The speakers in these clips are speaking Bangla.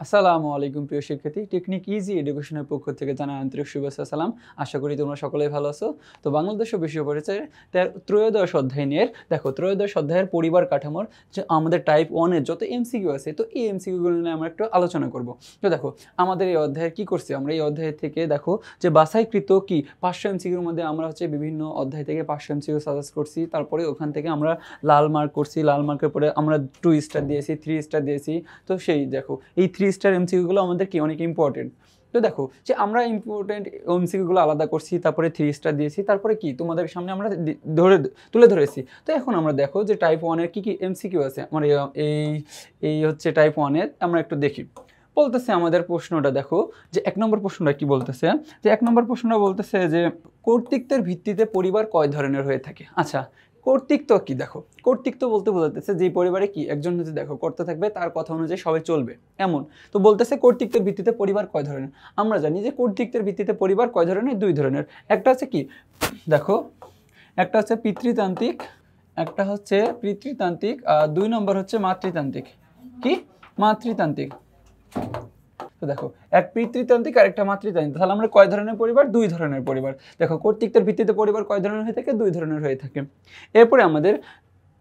আসসালামু আলাইকুম প্রিয় শিক্ষার্থী, টেকনিক ইজি এডুকেশনের পক্ষ থেকে জানাই আন্তরিক শুভেচ্ছা সালাম। আশা করি তোমরা সকলেই ভালো আছো। তো বাংলাদেশ ও বিশ্ব পরিচয়ের ত্রয়োদশ অধ্যায় নিয়ে দেখো, ত্রয়োদশ অধ্যায়ের পরিবার কাঠামোর যে আমাদের টাইপ 1-এর যত এমসিকিউ আছে, তো এই এমসিকিউগুলো নিয়ে আমরা একটু আলোচনা করব। তো দেখো আমাদের এই অধ্যায়ে কি করছি, আমরা এই অধ্যায় থেকে দেখো যে বাছাইকৃত কি 500 এমসিকিউর মধ্যে আমরা বিভিন্ন অধ্যায় থেকে 500 এমসিকিউ সাজেস্ট করছি। তারপরে ওখান থেকে আমরা লাল মার্ক করছি, লাল মার্কের পরে আমরা 2 স্টার দিয়েছি, 3 স্টার দিয়েছি। তো সেই দেখো এই 3 স্টার এমসিকিউগুলো আমাদের কি অনেক ইম্পর্টেন্ট। তো দেখো যে আমরা ইম্পর্টেন্ট এমসিকিউগুলো আলাদা করছি, তারপরে 3 স্টার দিয়েছি, তারপরে কি তোমাদের সামনে আমরা তুলে ধরেছি। তো এখন আমরা দেখো যে টাইপ 1-এর কি কি এমসিকিউ আছে আমার এই এই হচ্ছে টাইপ 1-এর, আমরা একটু দেখি। বলতেছে আমাদের প্রশ্নটা দেখো যে 1 নম্বর প্রশ্নটা কি বলতেছে, যে 1 নম্বর প্রশ্নটা বলতেছে যে কর্তৃত্বের ভিত্তিতে পরিবার কয় ধরনের হয়ে থাকে। আচ্ছা, কর্তৃত্ব কি? দেখো কর্তৃত্ব বলতে বোঝাতেছে যে পরিবারে কি একজন যদি দেখো কর্তা থাকবে, তার কথা অনুযায়ী সবাই চলবে এমন। তো বলতেছে কর্তৃত্বের ভিত্তিতে পরিবার কয় ধরনের। আমরা জানি যে কর্তৃত্বের ভিত্তিতে পরিবার কয় ধরনের, 2 ধরনের। একটা হচ্ছে কি দেখো, একটা হচ্ছে পিতৃতান্ত্রিক, একটা হচ্ছে পিতৃতান্ত্রিক, আর 2 নম্বর হচ্ছে মাতৃতান্ত্রিক। কি? মাতৃতান্ত্রিক। তো দেখো এক পিতৃতান্ত্রিক আর একটা মাতৃতান্ত্রিক, তাহলে আমরা কয় ধরনের পরিবার? 2 ধরনের পরিবার। দেখো কর্তৃত্বের ভিত্তিতে পরিবার কয় ধরনের হয়ে থাকে? 2 ধরনের হয়ে থাকে। এরপরে আমাদের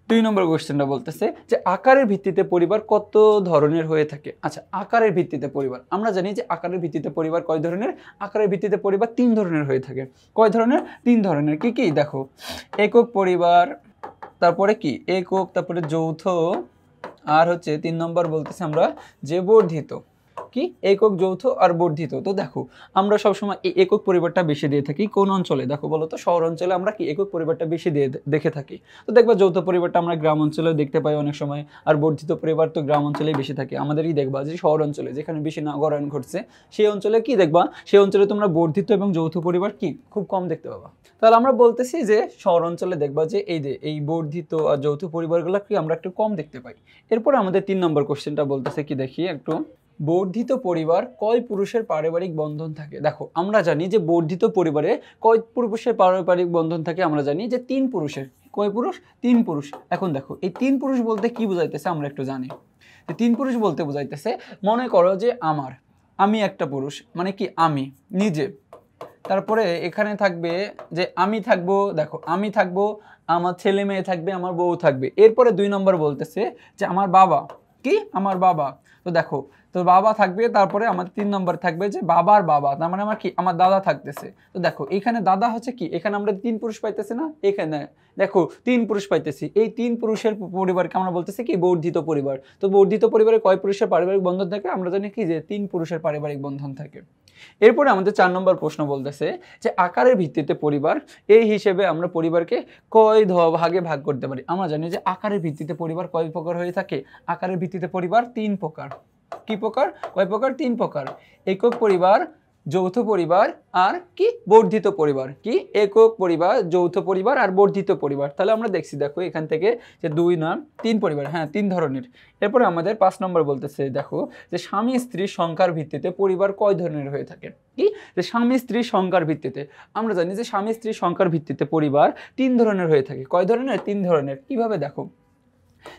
2 নম্বর কোশ্চেনটা বলতেছে যে আকারের ভিত্তিতে পরিবার কত ধরনের হয়ে থাকে। আচ্ছা, আকারের ভিত্তিতে পরিবার আমরা জানি যে আকারের ভিত্তিতে পরিবার কয় ধরনের? আকারের ভিত্তিতে পরিবার 3 ধরনের হয়ে থাকে। কয় ধরনের? 3 ধরনের। কি কি? দেখো একক পরিবার, তারপরে কি একক, তারপরে যৌথ, আর হচ্ছে 3 নম্বর বলতেছে আমরা যে বর্ধিত। কি? একক, যৌথ আর বর্ধিত। তো দেখো আমরা সবসময় এই একক পরিবারটা বেশি দিয়ে থাকি কোন অঞ্চলে? দেখো বলো তো, শহর অঞ্চলে আমরা কি একক পরিবারটা বেশি দেখে থাকি। তো দেখবা যৌথ পরিবারটা আমরা গ্রাম অঞ্চলেও দেখতে পাই অনেক সময়, আর বর্ধিত পরিবার তো গ্রাম অঞ্চলেই বেশি থাকে। আমাদেরই দেখবা যে শহর অঞ্চলে যেখানে বেশি নগরায়ণ ঘটছে, সেই অঞ্চলে কি দেখবা, সেই অঞ্চলে তোমরা বর্ধিত এবং যৌথ পরিবার কি খুব কম দেখতে পাবা। তাহলে আমরা বলতেছি যে শহর অঞ্চলে দেখবা যে এই বর্ধিত আর যৌথ পরিবারগুলো কি আমরা একটু কম দেখতে পাই। এরপরে আমাদের 3 নম্বর কোশ্চেনটা বলতেছে কি, দেখি একটু। বর্ধিত পরিবার কয় পুরুষের পারিবারিক বন্ধন থাকে। দেখো আমরা জানি যে বর্ধিত পরিবারে কয় পুরুষের পারিবারিক বন্ধন থাকে, আমরা জানি যে 3 পুরুষের। কয় পুরুষ? 3 পুরুষ। এখন দেখো এই 3 পুরুষ বলতে কি বোঝাইতেছে আমরা একটু জানি। যে 3 পুরুষ বলতে বোঝাইতেছে, মনে করো যে আমি একটা পুরুষ, মানে কি আমি নিজে, তারপরে এখানে থাকবে যে আমি থাকবো, দেখো আমি থাকবো, আমার ছেলে মেয়ে থাকবে, আমার বউ থাকবে। এরপরে 2 নম্বর বলতেছে যে আমার বাবা। কি? আমার বাবা। তো দেখো তো বাবা থাকবে, তারপরে আমাদের 3 নম্বর থাকবে যে বাবার বাবা, তার মানে আমার কি আমার দাদা থাকতেছে। তো দেখো এখানে দাদা হচ্ছে কি, এখানে আমরা 3 পুরুষ পাইতেছি না, এখানে দেখো 3 পুরুষ পাইতেছি। এই 3 পুরুষের পরিবারকে আমরা বলতেছি কি বর্ধিত পরিবার। তো বর্ধিত পরিবারে কয় পুরুষের পারিবারিক বন্ধন থাকে? আমরা জানি কি যে 3 পুরুষের পারিবারিক বন্ধন থাকে। এরপরে আমাদের 4 নম্বর প্রশ্ন বলতেছে যে আকারের ভিত্তিতে পরিবার, এই হিসেবে আমরা পরিবারকে কয় ভাগে ভাগ করতে পারি। আমরা জানি যে আকারের ভিত্তিতে পরিবার কয় প্রকার হয়ে থাকে। আকারের ভিত্তিতে পরিবার 3 প্রকার। কি প্রকার? কয় প্রকার? 3 প্রকার। একক পরিবার, যৌথ পরিবার, আর কি বর্ধিত পরিবার। কি? একক পরিবার, যৌথ পরিবার আর বর্ধিত পরিবার। তাহলে আমরা দেখছি দেখো এখান থেকে যে 2 না 3 পরিবার, হ্যাঁ 3 ধরনের। এরপরে আমাদের 5 নম্বর বলতেছে দেখো যে স্বামী স্ত্রীর সংখ্যার ভিত্তিতে পরিবার কয় ধরনের হয়ে থাকে। কি? যে স্বামী স্ত্রীর সংখ্যার ভিত্তিতে আমরা জানি যে স্বামী স্ত্রীর সংখ্যার ভিত্তিতে পরিবার 3 ধরনের হয়ে থাকে। কয় ধরনের? 3 ধরনের। কিভাবে? দেখো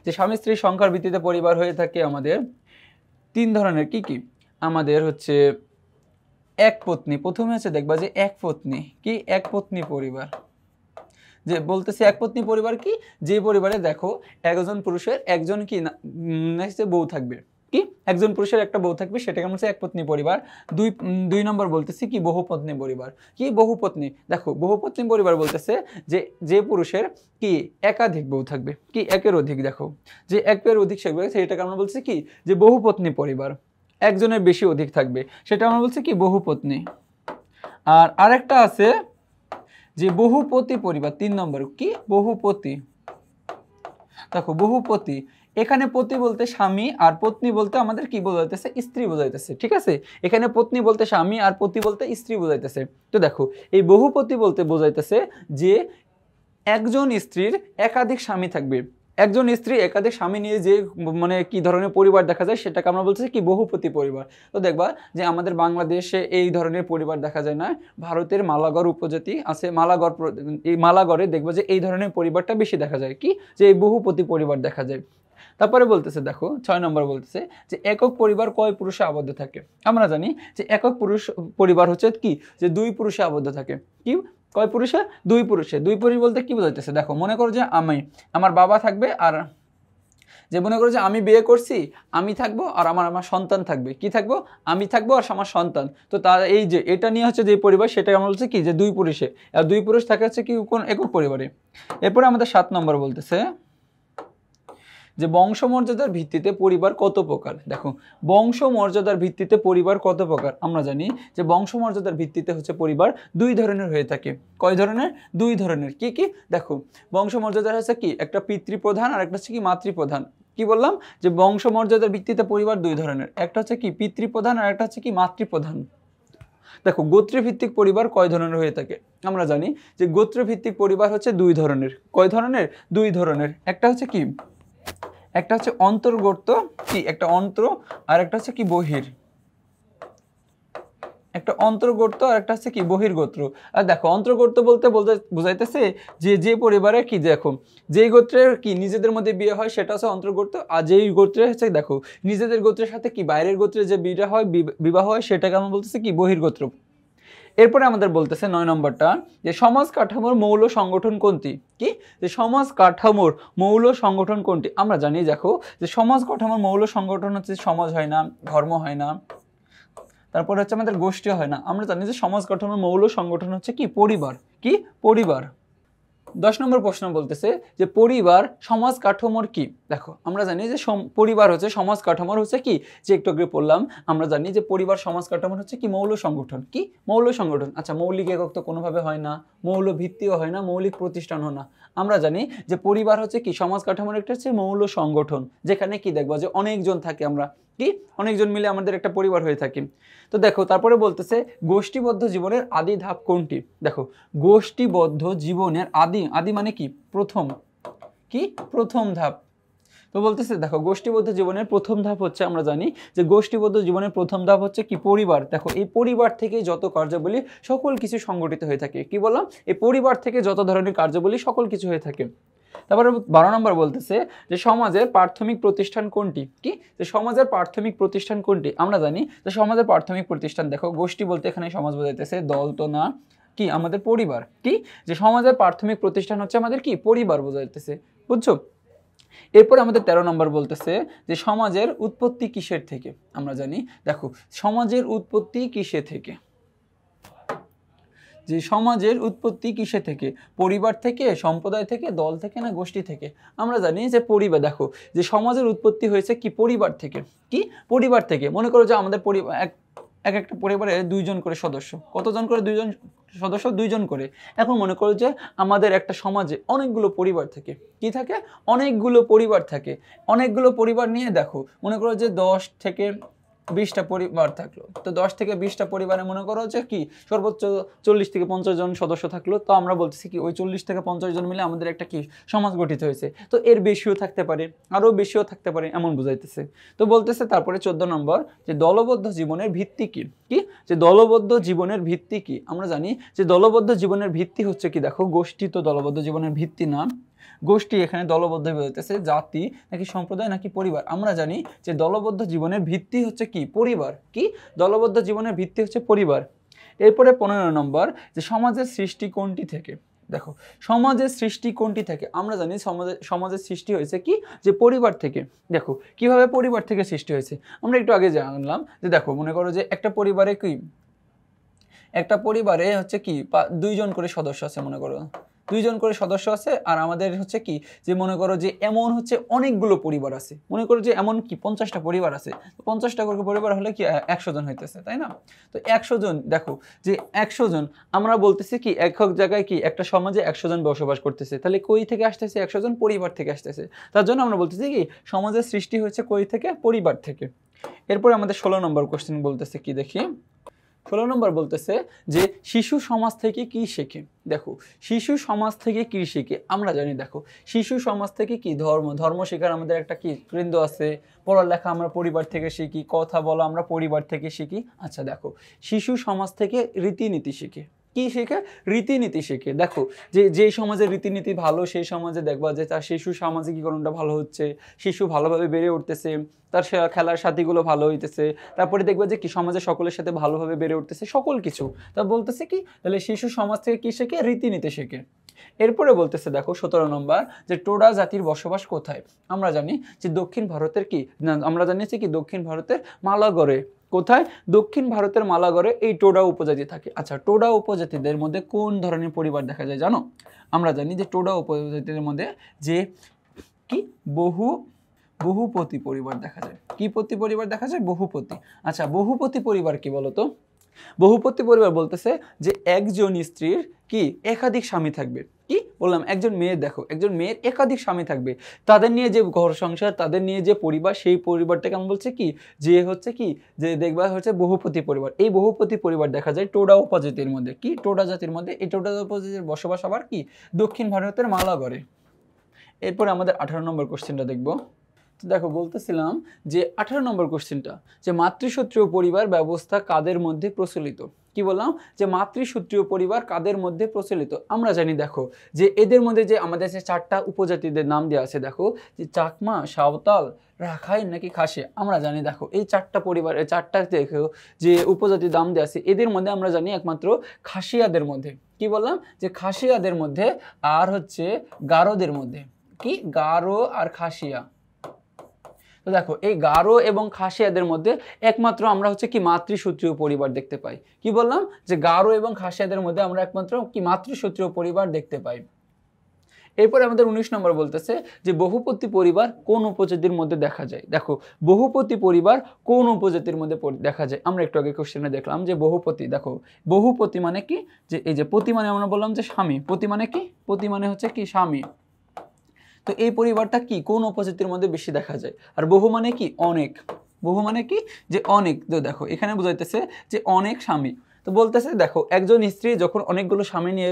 যে স্বামী স্ত্রীর সংখ্যার ভিত্তিতে পরিবার হয়ে থাকে আমাদের 3 ধরনের। কি কি? আমাদের হচ্ছে এক পত্নী, প্রথমে হচ্ছে দেখবা যে এক পত্নী। কি? এক পত্নী পরিবার। যে বলতেছে এক পত্নী পরিবার কি, যে পরিবারে দেখো একজন পুরুষের একজন কি বউ থাকবে। কি? একজন পুরুষের একটা বউ থাকবে, সেটাকে আমরা এক পত্নী পরিবার। 2 নম্বর বলতেছি কি বহুপত্নী পরিবার। কি? বহুপত্নী। দেখো বহুপত্নী পরিবার বলতেছে যে যে পুরুষের কি একাধিক বউ থাকবে। কি? একের অধিক। দেখো যে একের অধিক সেটাকে আমরা বলছি কি যে বহুপত্নী পরিবার। একজনের বেশি অধিক থাকবে, সেটা আমরা বলছি কি বহুপত্নী। আর আরেকটা আছে যে বহুপতি পরিবার, 3 নম্বর। কি? বহুপতি। দেখো বহুপতি, এখানে পতি বলতে স্বামী আর পত্নী বলতে আমাদের কি বোঝাইতেছে? স্ত্রী বোঝাইতেছে। ঠিক আছে, এখানে পত্নী বলতে স্বামী আর পতি বলতে স্ত্রী বোঝাইতেছে। তো দেখো এই বহুপতি বলতে বোঝাইতেছে যে একজন স্ত্রীর একাধিক স্বামী থাকবে। একজন স্ত্রী একাধিক স্বামী নিয়ে যে মানে কি ধরনের পরিবার দেখা যায় সেটাকে আমরা বলছি কি বহুপতি পরিবার। তো দেখবা যে আমাদের বাংলাদেশে এই ধরনের পরিবার দেখা যায় না, ভারতের মালাগড় উপজাতি আছে, এই মালাগড়ে দেখবা যে এই ধরনের পরিবারটা বেশি দেখা যায়, কি যে এই বহুপতি পরিবার দেখা যায়। তারপরে বলতেছে দেখো 6 নম্বর বলতেছে যে একক পরিবার কয় পুরুষে আবদ্ধ থাকে। আমরা জানি যে একক পুরুষ পরিবার হচ্ছে কি যে 2 পুরুষে আবদ্ধ থাকে। কি কয় পুরুষে? 2 পুরুষে। 2 পুরুষ বলতে কি বোঝাইতেছে দেখো, মনে করো যে আমার বাবা থাকবে, আর যে মনে করো যে আমি বিয়ে করছি, আমি থাকবো আর আমার সন্তান থাকবে। কি থাকবো? আমি থাকবো আর আমার সন্তান। তো তার এই যে এটা নিয়ে হচ্ছে যে পরিবার, সেটা আমরা বলছি কি যে 2 পুরুষে, আর 2 পুরুষ থাকে হচ্ছে কি কোন একক পরিবারে। এরপরে আমাদের 7 নম্বর বলতেছে যে বংশমর্যাদার ভিত্তিতে পরিবার কত প্রকার। দেখো বংশমর্যাদার ভিত্তিতে পরিবার কত প্রকার। আমরা জানি যে বংশমর্যাদার ভিত্তিতে হচ্ছে পরিবার 2 ধরনের হয়ে থাকে। কয় ধরনের? 2 ধরনের। কি কি? দেখো বংশমর্যাদা হচ্ছে কি একটা পিতৃপ্রধান আর একটা হচ্ছে কি মাতৃপ্রধান। কি বললাম যে বংশমর্যাদার ভিত্তিতে পরিবার 2 ধরনের, একটা হচ্ছে কি পিতৃপ্রধান আর একটা হচ্ছে কি মাতৃপ্রধান। দেখো গোত্রভিত্তিক পরিবার কয় ধরনের হয়ে থাকে। আমরা জানি যে গোত্রভিত্তিক পরিবার হচ্ছে 2 ধরনের। কয় ধরনের? 2 ধরনের। একটা হচ্ছে কি, একটা হচ্ছে অন্তর্গত, কি একটা অন্তর, আর একটা হচ্ছে কি বহির। একটা অন্তর্গত আর একটা হচ্ছে কি বহির্গোত্র। আর দেখো অন্তর্গত বলতে বলতে বুঝাইতেছে যে পরিবারে কি দেখো যেই গোত্রের কি নিজেদের মধ্যে বিয়ে হয় সেটা হচ্ছে অন্তর্গত, আর যেই গোত্রে হচ্ছে দেখো নিজেদের গোত্রের সাথে কি বাইরের গোত্রে যে বিবাহ হয় সেটাকে আমরা বলতেছি কি বহির্গোত্র। এরপরে আমাদের বলতেছে 9 নম্বরটা যে সমাজ কাঠামোর মৌল সংগঠন কোনটি। কি যে সমাজ কাঠামোর মৌল সংগঠন কোনটি। আমরা জানি দেখো যে সমাজ কাঠামোর মৌল সংগঠন হচ্ছে সমাজ হয় না, ধর্ম হয় না, তারপরে হচ্ছে আমাদের গোষ্ঠী হয় না। আমরা জানি যে সমাজ কাঠামোর মৌল সংগঠন হচ্ছে কি পরিবার। কি পরিবার। 10 নম্বর প্রশ্ন বলতেছে যে পরিবার সমাজ কাঠামোর কি। দেখো আমরা জানি যে পরিবার হচ্ছে সমাজ কাঠামোর হচ্ছে কি, যে একটু আগে পড়লাম আমরা জানি যে পরিবার সমাজ কাঠামোর হচ্ছে কি মৌল সংগঠন। কি মৌল সংগঠন। আচ্ছা মৌলিক একক তো কোনোভাবে হয় না, মৌল ভিত্তিও হয় না, মৌলিক প্রতিষ্ঠান হয় না। আমরা জানি যে পরিবার হচ্ছে কি সমাজ কাঠামোর একটা হচ্ছে মৌল সংগঠন, যেখানে কি দেখবো যে অনেকজন থাকে, আমরা কি অনেকজন মিলে আমাদের একটা পরিবার হয়ে থাকি। তো দেখো তারপরে বলতেছে গোষ্ঠীবদ্ধ জীবনের আদি ধাপ কোনটি। দেখো গোষ্ঠীবদ্ধ জীবনের আদি মানে কি প্রথম, কি প্রথম ধাপ। তো বলতেছে দেখো গোষ্ঠীবদ্ধ জীবনের প্রথম ধাপ হচ্ছে, আমরা জানি যে গোষ্ঠীবদ্ধ জীবনের প্রথম ধাপ হচ্ছে কি পরিবার। দেখো এই পরিবার থেকে যত কার্যাবলী সকল কিছু সংগঠিত হয়ে থাকে। কি বললাম? এই পরিবার থেকে যত ধরনের কার্যাবলী সকল কিছু হয়ে থাকে। তারপরে 12 নম্বর বলতেছে যে সমাজের প্রাথমিক প্রতিষ্ঠান কোনটি। কি যে সমাজের প্রাথমিক প্রতিষ্ঠান কোনটি। আমরা জানি যে সমাজের প্রাথমিক প্রতিষ্ঠান, দেখো গোষ্ঠী বলতে এখানে সমাজ বোঝাইতেছে, দল তো না, কি আমাদের পরিবার। কি যে সমাজের প্রাথমিক প্রতিষ্ঠান হচ্ছে আমাদের কি পরিবার বোঝাইতেছে। বুঝছো? এরপর আমাদের 13 নম্বর বলতেছে যে সমাজের উৎপত্তি কিসের থেকে। আমরা জানি দেখো সমাজের উৎপত্তি কিসে থেকে, যে সমাজের উৎপত্তি কিসে থেকে, পরিবার থেকে, সম্প্রদায় থেকে, দল থেকে, না গোষ্ঠী থেকে। আমরা জানি যে পরিবার, দেখো যে সমাজের উৎপত্তি হয়েছে কি পরিবার থেকে। কি পরিবার থেকে। মনে করো যে আমাদের পরিবার একটা পরিবারে 2 জন করে সদস্য। কতজন করে? 2 জন সদস্য, 2 জন করে। এখন মনে করো যে আমাদের একটা সমাজে অনেকগুলো পরিবার থাকে। কি থাকে? অনেকগুলো পরিবার থাকে। অনেকগুলো পরিবার নিয়ে দেখো মনে করো যে 10 থেকে 20টা পরিবার থাকলো। তো 10 থেকে 20টা পরিবারে মনে করো যে কি সর্বোচ্চ 40 থেকে 50 জন সদস্য থাকলো। তো আমরা বলতেছি কি ওই 40 থেকে 50 জন মিলে আমাদের একটা কি সমাজ গঠিত হয়েছে। তো এর বেশিও থাকতে পারে, আরও বেশিও থাকতে পারে, এমন বুঝাইতেছে। তো বলতেছে তারপরে 14 নম্বর যে দলবদ্ধ জীবনের ভিত্তি কি। কি যে দলবদ্ধ জীবনের ভিত্তি কি। আমরা জানি যে দলবদ্ধ জীবনের ভিত্তি হচ্ছে কি, দেখো গোষ্ঠী তো দলবদ্ধ জীবনের ভিত্তি না। গোষ্ঠী এখানে দলবদ্ধ বলতেছে, জাতি নাকি সম্প্রদায় নাকি পরিবার। আমরা জানি যে দলবদ্ধ জীবনের ভিত্তি হচ্ছে কি পরিবার। কি দলবদ্ধ জীবনের ভিত্তি হচ্ছে পরিবার। এরপরে 15 নম্বর যে সমাজের সৃষ্টি কোনটি থেকে। দেখো সমাজের সৃষ্টি কোনটি থেকে। আমরা জানি সমাজের সৃষ্টি হয়েছে কি যে পরিবার থেকে। দেখো কিভাবে পরিবার থেকে সৃষ্টি হয়েছে আমরা একটু আগে জানলাম যে দেখো মনে করো যে একটা পরিবারে হচ্ছে কি 2 জন করে সদস্য আছে। মনে করো 2 জন করে সদস্য আছে, আর আমাদের হচ্ছে কি যে মনে করো যে এমন হচ্ছে অনেকগুলো পরিবার আছে। মনে করো যে এমন কি 50টা পরিবার আছে। 50টা করে পরিবার হলে কি 100 জন হইতেছে, তাই না? তো 100 জন, দেখো যে 100 জন আমরা বলতেছি কি একক জায়গায় কি একটা সমাজে 100 জন বসবাস করতেছে। তাহলে কই থেকে আসতেছে? 100 জন পরিবার থেকে আসতেছে। তার জন্য আমরা বলতেছি কি সমাজের সৃষ্টি হয়েছে কই থেকে? পরিবার থেকে। এরপরে আমাদের 16 নম্বর কোশ্চেন বলতেছে কি দেখি 16 নম্বর বলতেছে যে শিশু সমাজ থেকে কি শেখে। দেখো শিশু সমাজ থেকে কি শিখে আমরা জানি, দেখো শিশু সমাজ থেকে কি ধর্ম শেখার আমাদের একটা কি কেন্দ্র আছে, পড়ালেখা আমরা পরিবার থেকে শিখি, কথা বলা আমরা পরিবার থেকে শিখি। আচ্ছা দেখো শিশু সমাজ থেকে রীতিনীতি শিখে, কি শেখে? রীতিনীতি শেখে। দেখো যে সমাজের রীতিনীতি ভালো সেই সমাজে দেখবা যে তার শিশু সামাজিকীকরণটা ভালো হচ্ছে, শিশু ভালোভাবে বেড়ে উঠতেছে, তার খেলার সাথীগুলো ভালো হইতেছে, তারপরে দেখবা যে কি সমাজের সকলের সাথে ভালোভাবে বেড়ে উঠতেছে, সকল কিছু। তা বলতেছে কি তাহলে শিশু সমাজ থেকে কি শেখে? রীতিনীতি শেখে। এরপরে বলতেছে দেখো 17 নম্বর যে টোডা জাতির বসবাস কোথায়। আমরা জানি যে দক্ষিণ ভারতের কি না, আমরা জানিছি কি দক্ষিণ ভারতের মালাগড়ে। কোথায়? দক্ষিণ ভারতের মালাগড়ে এই টোডা উপজাতি থাকে। আচ্ছা টোডা উপজাতিদের মধ্যে কোন ধরনের পরিবার দেখা যায় জানো? আমরা জানি যে টোডা উপজাতিদের মধ্যে যে কি বহুপতি পরিবার দেখা যায়। কি পরিবার দেখা যায়? বহুপতি। আচ্ছা বহুপতি পরিবার কি বলতো? বহুপতি পরিবার বলতেছে যে একজন স্ত্রীর কি একাধিক স্বামী থাকবে। কি বললাম? একজন মেয়ের, দেখো একজন মেয়ের একাধিক স্বামী থাকবে, তাদের নিয়ে যে ঘর সংসার, তাদের নিয়ে যে পরিবার, সেই পরিবারটাকে আমি বলছে কি যে হচ্ছে কি যে দেখবা হচ্ছে বহুপতি পরিবার। এই বহুপতি পরিবার দেখা যায় টোডা উপজাতির মধ্যে। কি টোডা জাতির মধ্যে? এই টোডা উপজাতির বসবাস আবার কি দক্ষিণ ভারতের মালাগড়ে। এরপরে আমাদের 18 নম্বর কোশ্চেনটা দেখবো। তো দেখো বলতেছিলাম যে 18 নম্বর কোশ্চেনটা যে মাতৃসূত্রীয় পরিবার ব্যবস্থা কাদের মধ্যে প্রচলিত। কি বললাম? যে মাতৃসূত্রীয় পরিবার কাদের মধ্যে প্রচলিত। আমরা জানি দেখো যে এদের মধ্যে যে আমাদের যে 4টা উপজাতিদের নাম দেওয়া আছে, দেখো যে চাকমা, সাঁওতাল, রাখাইন নাকি খাসিয়া। আমরা জানি দেখো এই 4টা পরিবার, 4টা দেখো যে উপজাতির নাম দেওয়া আছে, এদের মধ্যে আমরা জানি একমাত্র খাসিয়াদের মধ্যে। কি বললাম? যে খাসিয়াদের মধ্যে আর হচ্ছে গারোদের মধ্যে। কি গারো আর খাসিয়া। তো দেখো এই গারো এবং খাসিয়াদের মধ্যে একমাত্র আমরা হচ্ছে কি মাতৃসূত্রীয় পরিবার দেখতে পাই। কি বললাম? যে গারো এবং খাসিয়াদের মধ্যে আমরা একমাত্র কি মাতৃসূত্রীয় পরিবার দেখতে পাই। এরপরে আমাদের 19 নম্বর বলতেছে যে বহুপতি পরিবার কোন উপজাতির মধ্যে দেখা যায়। দেখো বহুপতি পরিবার কোন উপজাতির মধ্যে দেখা যায়। আমরা একটু আগে কোশ্চেনে দেখলাম যে বহুপতি। দেখো বহুপতি মানে কি যে এই যে পতি মানে আমরা বললাম যে স্বামী, পতি মানে কি? পতি মানে হচ্ছে কি স্বামী। তো এই পরিবারটা কি কোন উপজাতির মধ্যে বেশি দেখা যায়। আর বহু মানে কি অনেক, বহু মানে কি যে অনেক। তো দেখো এখানে বুঝাইতেছে যে অনেক স্বামী। তো বলতেছে দেখো একজন স্ত্রী যখন অনেকগুলো স্বামী নিয়ে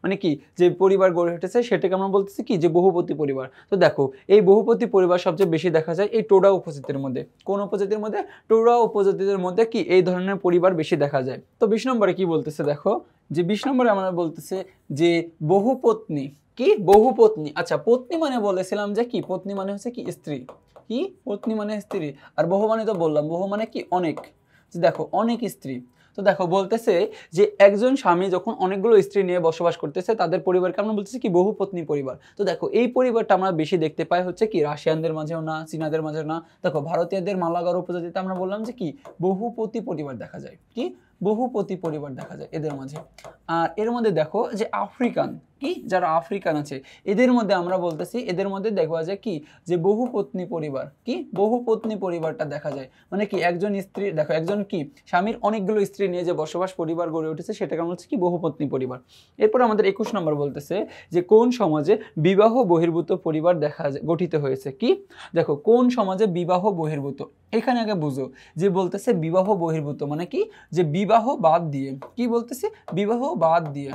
মানে কি যে পরিবার গড়ে উঠেছে সেটাকে আমরা বলতেছি কি যে বহুপতি পরিবার। তো দেখো এই বহুপতি পরিবার সবচেয়ে বেশি দেখা যায় এই টোডা উপজাতির মধ্যে। কোন উপজাতির মধ্যে? টোডা উপজাতিদের মধ্যে কি এই ধরনের পরিবার বেশি দেখা যায়। তো 20 নম্বরে কি বলতেছে দেখো যে 20 নম্বরে আমরা বলতেছে যে বহুপত্নী। কি বহুপত্নী। আচ্ছা পত্নী মানে বলেছিলাম যে কি পত্নী মানে হচ্ছে কি স্ত্রী। কি পত্নী মানে স্ত্রী। আর বহু মানে তো বললাম বহু মানে কি অনেক। দেখো অনেক স্ত্রী। তো দেখো বলতেছে যে একজন স্বামী যখন অনেকগুলো স্ত্রী নিয়ে বসবাস করতেছে তাদের পরিবারকে আমরা বলতেছি কি বহুপত্নী পরিবার। তো দেখো এই পরিবারটা আমরা বেশি দেখতে পাই হচ্ছে কি রাশিয়ানদের মাঝেও না, চীনাদের মাঝেও না। দেখো ভারতীয়দের মালাগড় উপজাতিতে আমরা বললাম যে কি বহুপতি পরিবার দেখা যায়। কি বহুপতি পরিবার দেখা যায় এদের মাঝে। আর এর মধ্যে দেখো যে আফ্রিকান, কি যারা আফ্রিকান আছে এদের মধ্যে আমরা বলতেছি এদের মধ্যে দেখবা যে কি যে বহুপত্নী পরিবার। কি বহুপত্নী পরিবারটা দেখা যায় মানে কি একজন স্ত্রী, দেখো একজন কি স্বামীর অনেকগুলো স্ত্রী নিয়ে যে বসবাস পরিবার গড়ে উঠেছে সেটাকে আমরা বলছি কি বহুপত্নী পরিবার। এরপর আমাদের 21 নম্বর বলতেছে যে কোন সমাজে বিবাহ বহির্ভূত পরিবার গঠিত হয়েছে। কি দেখো কোন সমাজে বিবাহ বহির্ভূত। এখানে আগে বুঝো যে বলতেছে বিবাহ বহির্ভূত মানে কি যে বিবাহ বাদ দিয়ে। কি বলতেছে? বিবাহ বাদ দিয়ে।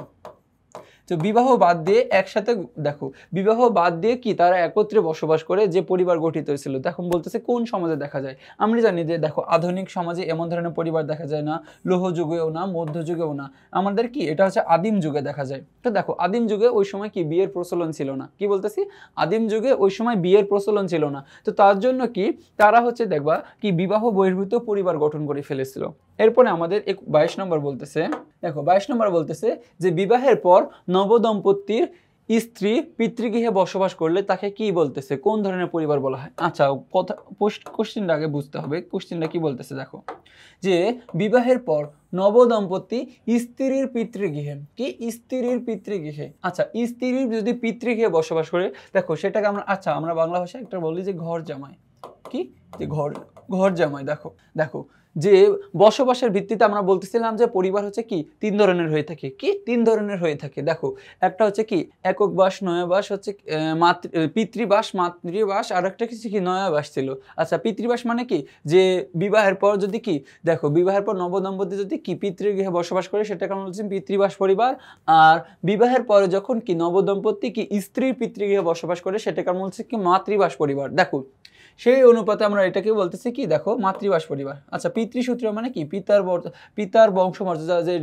তো বিবাহ বাদ দিয়ে একসাথে দেখো বিবাহ বাদ দিয়ে কি তারা একত্রে বসবাস করে যে পরিবার গঠিত হয়েছিল। তখন বলতেছে কোন সমাজে দেখা যায়। আমরা জানি যে দেখো আধুনিক সমাজে এমন ধরনের পরিবার দেখা যায় না, লৌহ যুগেও না, মধ্যযুগেও না। আমাদের কি এটা হচ্ছে আদিম যুগে দেখা যায়। তো দেখো আদিম যুগে ওই সময় কি বিয়ের প্রচলন ছিল না। কি বলতেছি? আদিম যুগে ওই সময় বিয়ের প্রচলন ছিল না। তো তার জন্য কি তারা হচ্ছে দেখবা কি বিবাহ বহির্ভূত পরিবার গঠন করে ফেলেছিল। এরপরে আমাদের 22 নম্বর বলতেছে, দেখো 22 নম্বর বলতেছে যে বিবাহের পর নবদম্পতির স্ত্রী পিতৃগৃহে বসবাস করলে তাকে কি বলতেছে, কোন ধরনের পরিবার বলা হয়। আচ্ছা কথা কোশ্চেনটা আগে বুঝতে হবে। কোশ্চেনটা কি বলতেছে দেখো যে বিবাহের পর নবদম্পতি স্ত্রীর পিতৃগৃহে। কি স্ত্রীর পিতৃগৃহে। আচ্ছা স্ত্রীর যদি পিতৃগৃহে বসবাস করে দেখো সেটাকে আমরা আমরা বাংলা ভাষায় একটা বলি যে ঘর জামাই। কি যে ঘর জামাই। দেখো দেখো যে বসবাসের ভিত্তিতে আমরা বলতেছিলাম যে পরিবার হচ্ছে কি তিন ধরনের হয়ে থাকে, কি তিন ধরনের হয়ে থাকে। দেখো একটা হচ্ছে কি একক বাস, নয়াবাস হচ্ছে পিতৃবাস, মাতৃবাস, আর একটা কিছু কি নয়াবাস ছিল। আচ্ছা পিতৃবাস মানে কি যে বিবাহের পর যদি কি দেখো বিবাহের পর নবদম্পতি যদি কি পিতৃগৃহে বসবাস করে সেটাকে আমরা বলছি পিতৃবাস পরিবার। আর বিবাহের পরে যখন কি নবদম্পতি কি স্ত্রীর পিতৃগৃহে বসবাস করে সেটাকে আমরা বলছি কি মাতৃবাস পরিবার। দেখো সেই অনুপাতে আমরা এটাকে বলতেছি কি দেখো মাতৃবাস পরিবার। আচ্ছা পিতৃসূত্রীয় মানে কি পিতার বংশমর্যাদা যে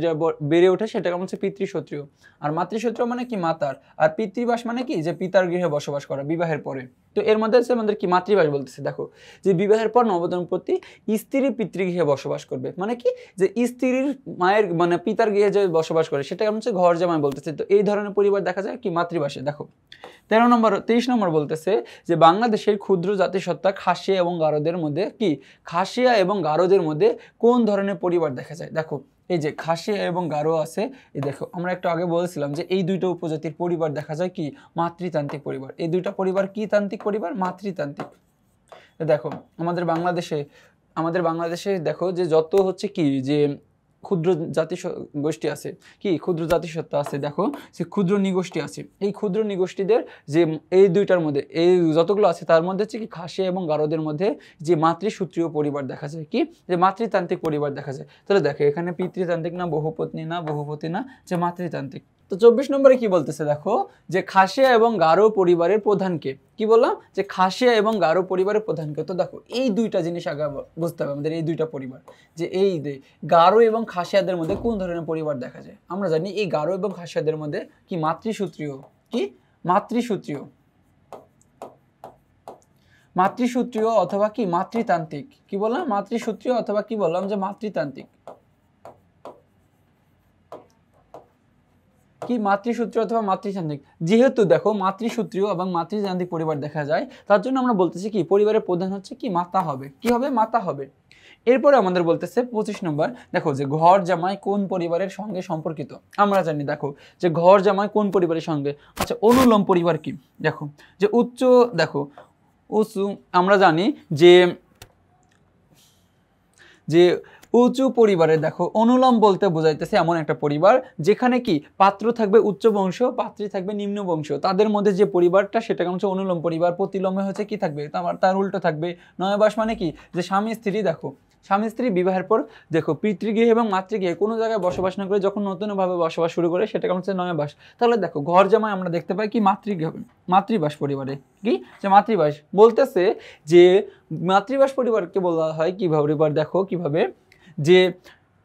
বেড়ে ওঠে সেটাকে বলছে পিতৃসূত্রীয়। আর মাতৃসূত্র মানে কি মাতার। আর পিতৃবাস মানে কি যে পিতার গৃহে বসবাস করা বিবাহের পরে। তো এর মধ্যে আছে আমাদের কি মাতৃবাস বলতেছে। দেখো যে বিবাহের পর নবদম্পতি স্ত্রীর পিতৃগৃহে বসবাস করবে, মানে কি যে স্ত্রীর মায়ের মানে পিতার গৃহে যে বসবাস করে সেটাকে হচ্ছে ঘর জামাই বলতেছে। তো এই ধরনের পরিবার দেখা যায় কি মাতৃবাসে। দেখো 23 নম্বর বলতেছে যে বাংলাদেশের ক্ষুদ্র জাতিসত্তা খাসিয়া এবং গারোদের মধ্যে কি খাসিয়া এবং গারোদের মধ্যে কোন ধরনের পরিবার দেখা যায়। দেখো এই যে খাসিয়া এবং গারো আছে, এই দেখো আমরা একটু আগে বলেছিলাম যে এই দুইটা উপজাতির পরিবার দেখা যায় কি মাতৃতান্ত্রিক পরিবার। এই দুইটা পরিবার কি তান্ত্রিক পরিবার? মাতৃতান্ত্রিক। দেখো আমাদের বাংলাদেশে দেখো যে যত হচ্ছে কি যে ক্ষুদ্র জাতি গোষ্ঠী আছে, কি ক্ষুদ্র জাতিসত্তা আছে, দেখো সে ক্ষুদ্র নিগোষ্ঠী আছে। এই ক্ষুদ্র নিগোষ্ঠীদের যে এই দুইটার মধ্যে এই যতগুলো আছে তার মধ্যে হচ্ছে কি খাসিয়া এবং গারোদের মধ্যে যে মাতৃসূত্রীয় পরিবার দেখা যায়, কি যে মাতৃতান্ত্রিক পরিবার দেখা যায়। তাহলে দেখো এখানে পিতৃতান্ত্রিক না, বহুপত্নী না, বহুপতি না, যে মাতৃতান্ত্রিক। তো 24 নম্বরে কি বলতেছে দেখো যে খাসিয়া এবং গারো পরিবারের প্রধানকে, কি বললাম যে খাসিয়া এবং গারো পরিবারের প্রধানকে। তো দেখো এই দুইটা জিনিস আগে বুঝতে হবে আমাদের, এই দুইটা পরিবার যে এই গারো এবং খাসিয়াদের মধ্যে কোন ধরনের পরিবার দেখা যায়। আমরা জানি এই গারো এবং খাসিয়াদের মধ্যে কি মাতৃসূত্রীয়, কি মাতৃসূত্রীয় অথবা কি মাতৃতান্ত্রিক। কি বললাম? মাতৃসূত্রীয় অথবা কি বললাম যে মাতৃতান্ত্রিক, কি মাতৃসূত্রীয় অথবা মাতৃতান্ত্রিক। যেহেতু দেখো মাতৃসূত্রীয় এবং মাতৃতান্ত্রিক পরিবার দেখা যায় তার জন্য আমরা বলতেছি কি পরিবারের প্রধান হচ্ছে কি মাতা হবে, কি হবে? মাতা হবে। এরপরে আমাদের বলতেছে 25 নম্বর, দেখো যে ঘর জামাই কোন পরিবারের সঙ্গে সম্পর্কিত। আমরা জানি দেখো যে ঘর জামাই কোন পরিবারের সঙ্গে। আচ্ছা অনুলোম পরিবার কি? দেখো যে উঁচু আমরা জানি যে উঁচু পরিবারে দেখো অনুলোম বলতে বোঝাইতেছে এমন একটা পরিবার যেখানে কি পাত্র থাকবে উচ্চ বংশ, পাত্রী থাকবে নিম্ন বংশ, তাদের মধ্যে যে পরিবারটা সেটাকে হচ্ছে অনুলোম পরিবার। প্রতিলোমে হচ্ছে কি থাকবে তার উল্টো থাকবে নয়বাস, মানে কি যে স্বামী স্ত্রী। দেখো স্বামী স্ত্রী বিবাহের পর দেখো পিতৃগৃহে এবং মাতৃগৃহে কোনো জায়গায় বসবাস না করে যখন নতুনভাবে বসবাস শুরু করে সেটাকে হচ্ছে নয়বাস। তাহলে দেখো ঘর জামাই আমরা দেখতে পাই কি মাতৃবাস পরিবারে, কি যে মাতৃবাস বলতেছে যে মাতৃবাস পরিবারকে বলা হয় কিভাবে পরিবার। দেখো কিভাবে যে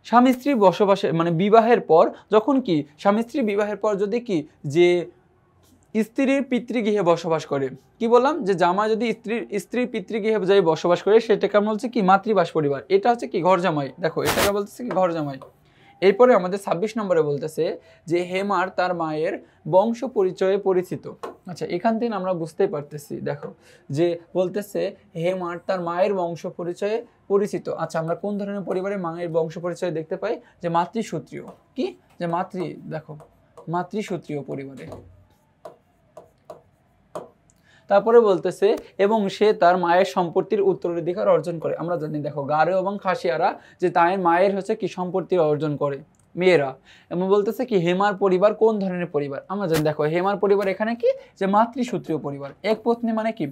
স্বামী স্ত্রী বসবাসে মানে বিবাহের পর যখন কি স্বামী স্ত্রী বিবাহের পর যদি কি যে স্ত্রীর পিতৃগৃহে বসবাস করে, কি বললাম যে জামাই যদি স্ত্রীর পিতৃগৃহে যাই বসবাস করে সেটাকে আমরা বলছি কি মাতৃবাস পরিবার। এটা হচ্ছে কি ঘর জামাই। দেখো এটাকে বলতেছে কি ঘর জামাই। এরপরে আমাদের 26 নম্বরে বলতেছে যে হেমার তার মায়ের বংশ পরিচয়ে পরিচিত। আচ্ছা এখান থেকে আমরা বুঝতেই পারতেছি দেখো যে বলতেছে হেমার তার মায়ের বংশ পরিচয়ে পরিচিত। আচ্ছা আমরা কোন ধরনের পরিবারে মায়ের বংশ পরিচয় দেখতে পাই? যে মাতৃসূত্রীয়, কি যে দেখো মাতৃসূত্রীয় পরিবারে। তারপরে বলতেছে এবং সে তার মায়ের সম্পত্তির উত্তরাধিকার অর্জন করে। আমরা জানি দেখো গারো এবং খাসিয়ারা যে তার মায়ের হচ্ছে কি সম্পত্তি অর্জন করে মেয়েরা। এবং বলতেছে কি হেমার পরিবার কোন ধরনের পরিবার। আমরা জানি দেখো হেমার পরিবার এখানে কি যে মাতৃসূত্রীয় পরিবার। এক পত্নী মানে কি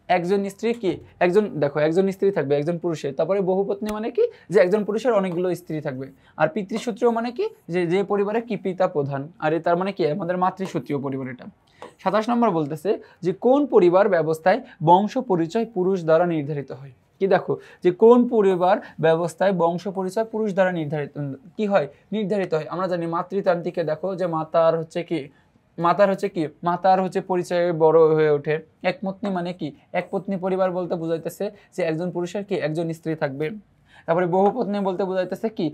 একজন স্ত্রী, কি একজন স্ত্রী থাকবে একজন পুরুষের। তারপরে বহুপত্নী মানে কি যে একজন পুরুষের অনেকগুলো স্ত্রী থাকবে। আর পিতৃসূত্রীয় মানে কি যে পরিবারে কি পিতা প্রধান। আর তার মানে কি আমাদের মাতৃসূত্রীয় পরিবার। এটা 27 নম্বর বলতেছে যে কোন পরিবার ব্যবস্থায় বংশ পরিচয় পুরুষ দ্বারা নির্ধারিত হয়। কি দেখো যে কোন পরিবার ব্যবস্থায় বংশ পরিচয় পুরুষ দ্বারা নির্ধারিত হয়। আমরা জানি মাতৃতান্ত্রিকে দেখো যে মাতার হচ্ছে পরিচয়ে বড় হয়ে ওঠে। একপত্নী মানে কি একপত্নী পরিবার বলতে বোঝাইতেছে যে একজন পুরুষের কি একজন স্ত্রী থাকবে। তারপরে বহুপত্নী বলতে বোঝাইতেছে কি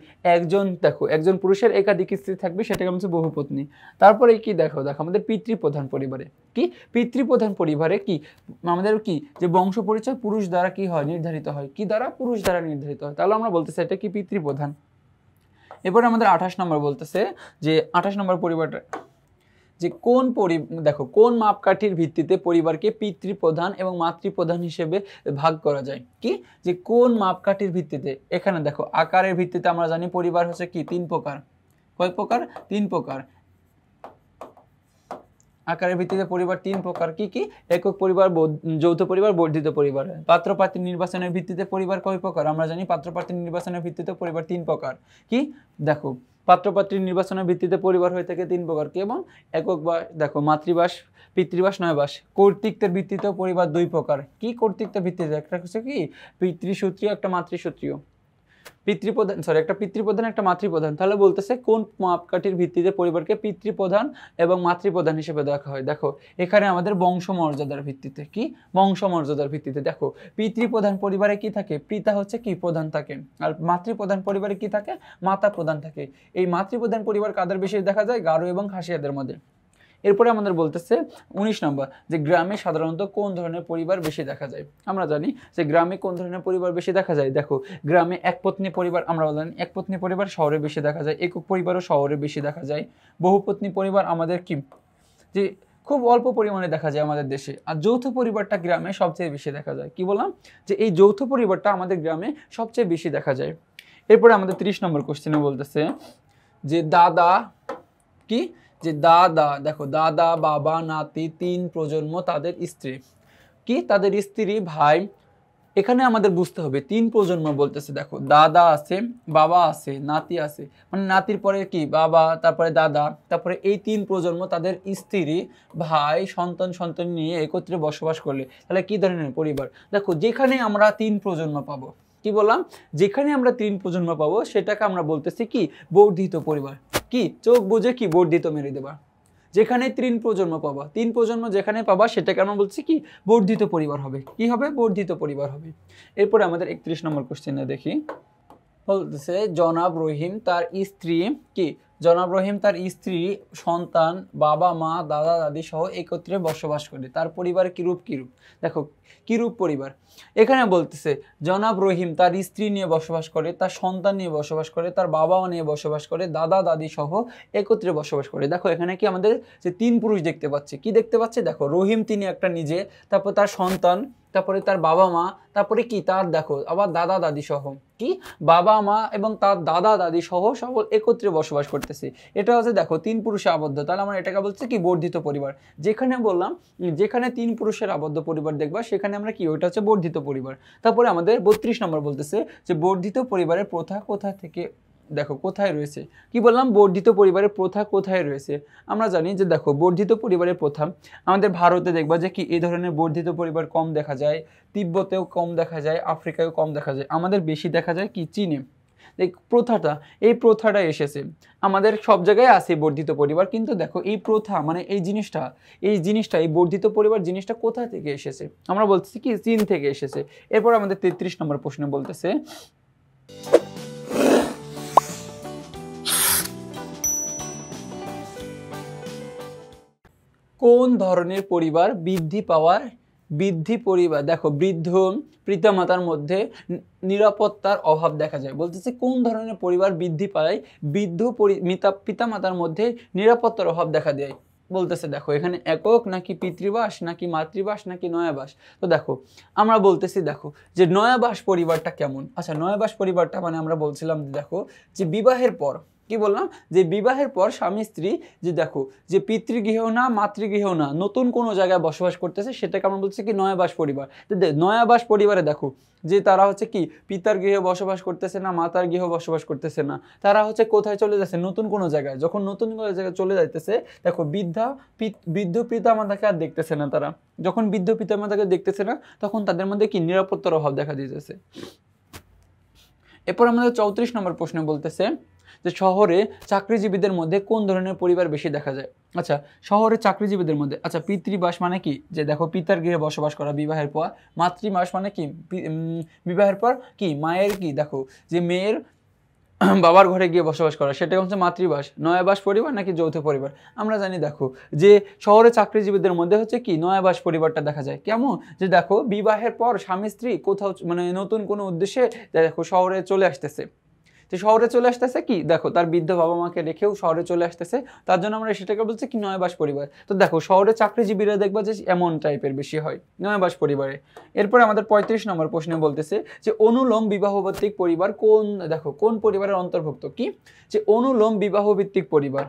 একজন পুরুষের একাধিক স্ত্রী থাকবে, সেটাকে বলছে বহুপত্নী। তারপরে কি দেখো আমাদের পিতৃপ্রধান পরিবারে, কি পিতৃপ্রধান পরিবারে কি আমাদের কি যে বংশ পরিচয় পুরুষ দ্বারা কি হয় নির্ধারিত হয়, কি দ্বারা পুরুষ দ্বারা নির্ধারিত হয়। তাহলে আমরা বলতেছি এটা কি পিতৃপ্রধান। এরপরে আমাদের 28 নম্বর বলতেছে যে 28 নম্বর পরিবারটা যে দেখো কোন মাপকাঠির ভিত্তিতে পরিবারকে পিতৃপ্রধান এবং মাতৃপ্রধান হিসেবে ভাগ করা যায়, কি যে কোন মাপকাঠির ভিত্তিতে। এখানে দেখো আকারের ভিত্তিতে আমরা জানি পরিবার হচ্ছে কি 3 প্রকার। কয় প্রকার? 3 প্রকার। আকারের ভিত্তিতে পরিবার 3 প্রকার, কি কি? একক পরিবার, যৌথ পরিবার, বর্ধিত পরিবার। পাত্রপাত্রী নির্বাচনের ভিত্তিতে পরিবার কয় প্রকার? আমরা জানি পাত্রপাত্রী নির্বাচনের ভিত্তিতে পরিবার 3 প্রকার। কি দেখো পাত্রপাত্রী নির্বাচনের ভিত্তিতে পরিবার হয়ে থাকে 3 প্রকার, কি এবং একক বা দেখো মাতৃবাস, পিতৃবাস, নয়বাস। কর্তৃত্বের ভিত্তিতেও পরিবার 2 প্রকার। কি কর্তৃত্বের ভিত্তিতে? একটা হচ্ছে কি পিতৃসূত্রীয়, একটা মাতৃসূত্রীয়। একটা পিতৃপ্রধান একটা মাতৃপ্রধান। তাহলে বলতেছে কোন মাপকাঠির ভিত্তিতে পরিবারকে পিতৃপ্রধান এবং মাতৃপ্রধান হিসেবে দেখা হয়। দেখো এখানে আমাদের বংশমর্যাদার ভিত্তিতে, কি বংশমর্যাদার ভিত্তিতে। দেখো পিতৃপ্রধান পরিবারে কি থাকে? পিতা হচ্ছে কি প্রধান থাকে। আর মাতৃপ্রধান পরিবারে কি থাকে? মাতা প্রধান থাকে। এই মাতৃপ্রধান পরিবার কাদের বেশি দেখা যায়? গারো এবং খাসিয়াদের মধ্যে। এরপরে আমাদের বলতেছে 19 নম্বর যে গ্রামে সাধারণত কোন ধরনের পরিবার বেশি দেখা যায়। আমরা জানি যে গ্রামে কোন ধরনের পরিবার বেশি দেখা যায়। দেখো গ্রামে একপত্নী পরিবার, আমরা জানি একপত্নী পরিবার শহরে বেশি দেখা যায়, একক পরিবারও শহরে বেশি দেখা যায়। বহুপত্নী পরিবার আমাদের কি যে খুব অল্প পরিমাণে দেখা যায় আমাদের দেশে। আর যৌথ পরিবারটা গ্রামে সবচেয়ে বেশি দেখা যায়। কি বললাম? যে এই যৌথ পরিবারটা আমাদের গ্রামে সবচেয়ে বেশি দেখা যায়। এরপরে আমাদের 30 নম্বর কোশ্চেনে বলতেছে যে দাদা, কি যে দাদা, দেখো দাদা, বাবা, নাতি, 3 প্রজন্ম, তাদের স্ত্রী, কি তাদের স্ত্রী, ভাই। এখানে আমাদের বুঝতে হবে 3 প্রজন্ম বলতেছে। দেখো দাদা আছে, বাবা আছে, নাতি আছে, মানে নাতির পরে কি বাবা, তারপরে দাদা, তারপরে এই 3 প্রজন্ম তাদের স্ত্রী, ভাই, সন্তান নিয়ে একত্রে বসবাস করলে তাহলে কি ধরনের পরিবার? দেখো যেখানে আমরা 3 প্রজন্ম পাবো, কি বললাম? যেখানে আমরা 3 প্রজন্ম পাবো সেটাকে আমরা বলতেছি কি বর্ধিত পরিবার। কি চোখ বুঝে কি বর্ধিত মেরে দেবা। যেখানে 3 প্রজন্ম পাবা, 3 প্রজন্ম যেখানে পাবা সেটাকে আমরা বলছি কি বর্ধিত পরিবার হবে। কি হবে? বর্ধিত পরিবার হবে। এরপরে আমাদের 31 নম্বর কোশ্চেনে দেখি, বলতেছে জনাব রহিম তার স্ত্রী, কি জনাব রহিম তার স্ত্রী, সন্তান, বাবা, মা, দাদা, দাদি সহ একত্রে বসবাস করে। তার পরিবার কিরূপ? দেখো কিরূপ পরিবার। এখানে বলতেছে জনাব রহিম তার স্ত্রী নিয়ে বসবাস করে, তার সন্তান নিয়ে বসবাস করে, তার বাবা নিয়ে বসবাস করে, দাদা দাদি সহ একত্রে বসবাস করে। দেখো এখানে কি আমাদের যে 3 পুরুষ দেখতে পাচ্ছি। কি দেখতে পাচ্ছি? দেখো রহিম তিনি একটা নিজে, তারপর তার সন্তান, তারপরে তার বাবা মা, তারপরে কি তার দেখো আবার দাদা দাদি সহ, কি বাবা মা এবং তার দাদা দাদি সহ সকল একত্রে বসবাস করতেছে। এটা হচ্ছে দেখো 3 পুরুষে আবদ্ধ। তাহলে আমরা এটাকে বলছি কি বর্ধিত পরিবার। যেখানে বললাম যেখানে 3 পুরুষের আবদ্ধ পরিবার দেখবা সেখানে আমরা কি ওইটা হচ্ছে বর্ধিত পরিবার। তারপরে আমাদের 32 নম্বর বলতেছে যে বর্ধিত পরিবারের প্রথা কোথা থেকে, দেখো কোথায় রয়েছে। কি বললাম? বর্ধিত পরিবারের প্রথা কোথায় রয়েছে। আমরা জানি যে দেখো বর্ধিত পরিবারের প্রথা আমাদের ভারতে দেখবা যে কি এই ধরনের বর্ধিত পরিবার কম দেখা যায়, তিব্বতেও কম দেখা যায়, আফ্রিকায়ও কম দেখা যায়, আমাদের বেশি দেখা যায় কি চীনে। এই প্রথাটা এসেছে আমাদের সব জায়গায় আছে বর্ধিত পরিবার, কিন্তু দেখো এই প্রথা মানে এই জিনিসটা এই বর্ধিত পরিবার জিনিসটা কোথা থেকে এসেছে? আমরা বলতেছি কি চীন থেকে এসেছে। এরপর আমাদের 33 নম্বর প্রশ্ন বলতেছে কোন ধরনের পরিবার বৃদ্ধি পরিবার। দেখো বৃদ্ধ পিতামাতার মধ্যে নিরাপত্তার অভাব দেখা যায়। বলতেছে কোন ধরনের পরিবার বৃদ্ধি পায় বৃদ্ধ পিতামাতার মধ্যে নিরাপত্তার অভাব দেখা দেয়। বলতেছে দেখো এখানে একক নাকি পিতৃবাস নাকি মাতৃবাস নাকি নয়াবাস। তো দেখো আমরা বলতেছি দেখো যে নয়াবাস পরিবারটা কেমন। আচ্ছা নয়াবাস পরিবারটা মানে আমরা বলছিলাম দেখো যে বিবাহের পর, কি বললাম যে বিবাহের পর স্বামী স্ত্রী যে দেখো যে পিতৃগৃহ না মাতৃগৃহ না নতুন কোনো জায়গায় বসবাস করতেছে সেটাকে আমরা বলছি কি নয়াবাস পরিবার। নয়াবাস পরিবারে দেখো যে তারা হচ্ছে কি পিতার গৃহে বসবাস করতেছে না, মাতার গৃহে বসবাস করতেছে না, তারা হচ্ছে কোথায় চলে যাচ্ছে নতুন কোনো জায়গায়। যখন নতুন কোনো জায়গায় চলে যাইতেছে দেখো বৃদ্ধ পিতামাতাকে আর দেখতেছে না। তারা যখন বৃদ্ধ পিতামাতাকে দেখতেছে না তখন তাদের মধ্যে কি নিরাপত্তার অভাব দেখা দিতেছে। এরপর আমাদের 34 নম্বর প্রশ্ন বলতেছে যে শহরে চাকরিজীবীদের মধ্যে কোন ধরনের পরিবার বেশি দেখা যায়। আচ্ছা শহরে চাকরিজীবীদের মধ্যে, আচ্ছা পিতৃবাস মানে কি যে দেখো পিতার গৃহে বসবাস করা বিবাহের পর, মাতৃবাস মানে কি বিবাহের পর কি মায়ের কি দেখো যে মেয়ের বাবার ঘরে গিয়ে বসবাস করা, সেটা হচ্ছে মাতৃবাস। নয়াবাস পরিবার নাকি যৌথ পরিবার। আমরা জানি দেখো যে শহরে চাকরিজীবীদের মধ্যে হচ্ছে কি নয়াবাস পরিবারটা দেখা যায়। কেমন যে দেখো বিবাহের পর স্বামী স্ত্রী কোথাও মানে নতুন কোনো উদ্দেশ্যে দেখো শহরে চলে আসতেছে, তো শহরে চলে আসতেছে কি, দেখো তার বৃদ্ধ বাবা মাকে রেখেও শহরে চলে আসতেছে, তার জন্য আমরা সেটাকে বলছি কি নয়বাস পরিবার। তো দেখো শহরে চাকরিজীবীরা দেখবা যে এমন টাইপের বেশি হয় নয়বাস পরিবারে। এরপরে আমাদের 35 নম্বর প্রশ্নে বলতেছে যে অনুলোম বিবাহ ভিত্তিক পরিবার কোন, দেখো কোন পরিবারের অন্তর্ভুক্ত, কি যে অনুলোম বিবাহ ভিত্তিক পরিবার,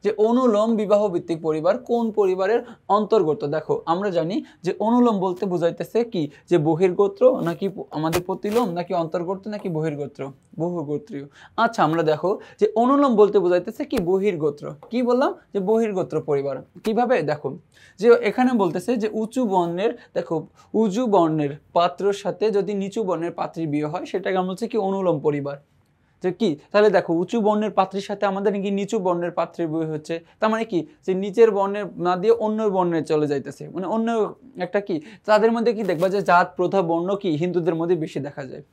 যে অনুলোম বিবাহ ভিত্তিক পরিবার কোন পরিবারের অন্তর্গত। দেখো আমরা জানি যে অনুলোম বলতে বোঝাইতেছে কি যে বহির্গোত্র নাকি আমাদের প্রতিলোম নাকি অন্তর্গত নাকি বহির্গোত্র, বহুগোত্রীয়। আচ্ছা আমরা দেখো যে অনুলোম বলতে বোঝাইতেছে কি বহির্গোত্র, কি বললাম যে বহির্গোত্র পরিবার। কিভাবে, দেখো যে এখানে বলতেছে যে উঁচু বর্ণের, দেখো উঁচু বর্ণের পাত্রর সাথে যদি নিচু বর্ণের পাত্রীর বিয়ে হয় সেটাকে আমরা হচ্ছে কি অনুলোম পরিবার। যে কি তাহলে দেখো উঁচু বর্ণের পাত্রীর সাথে আমাদের নাকি নিচু বর্ণের পাত্রীর বিয়ে হচ্ছে, তার মানে কি যে নিচের বর্ণের না দিয়ে অন্য বর্ণে চলে যাইতেছে, মানে অন্য একটা কি তাদের মধ্যে কি দেখবা যে জাত প্রথা বর্ণ কি হিন্দুদের মধ্যে বেশি দেখা যায়।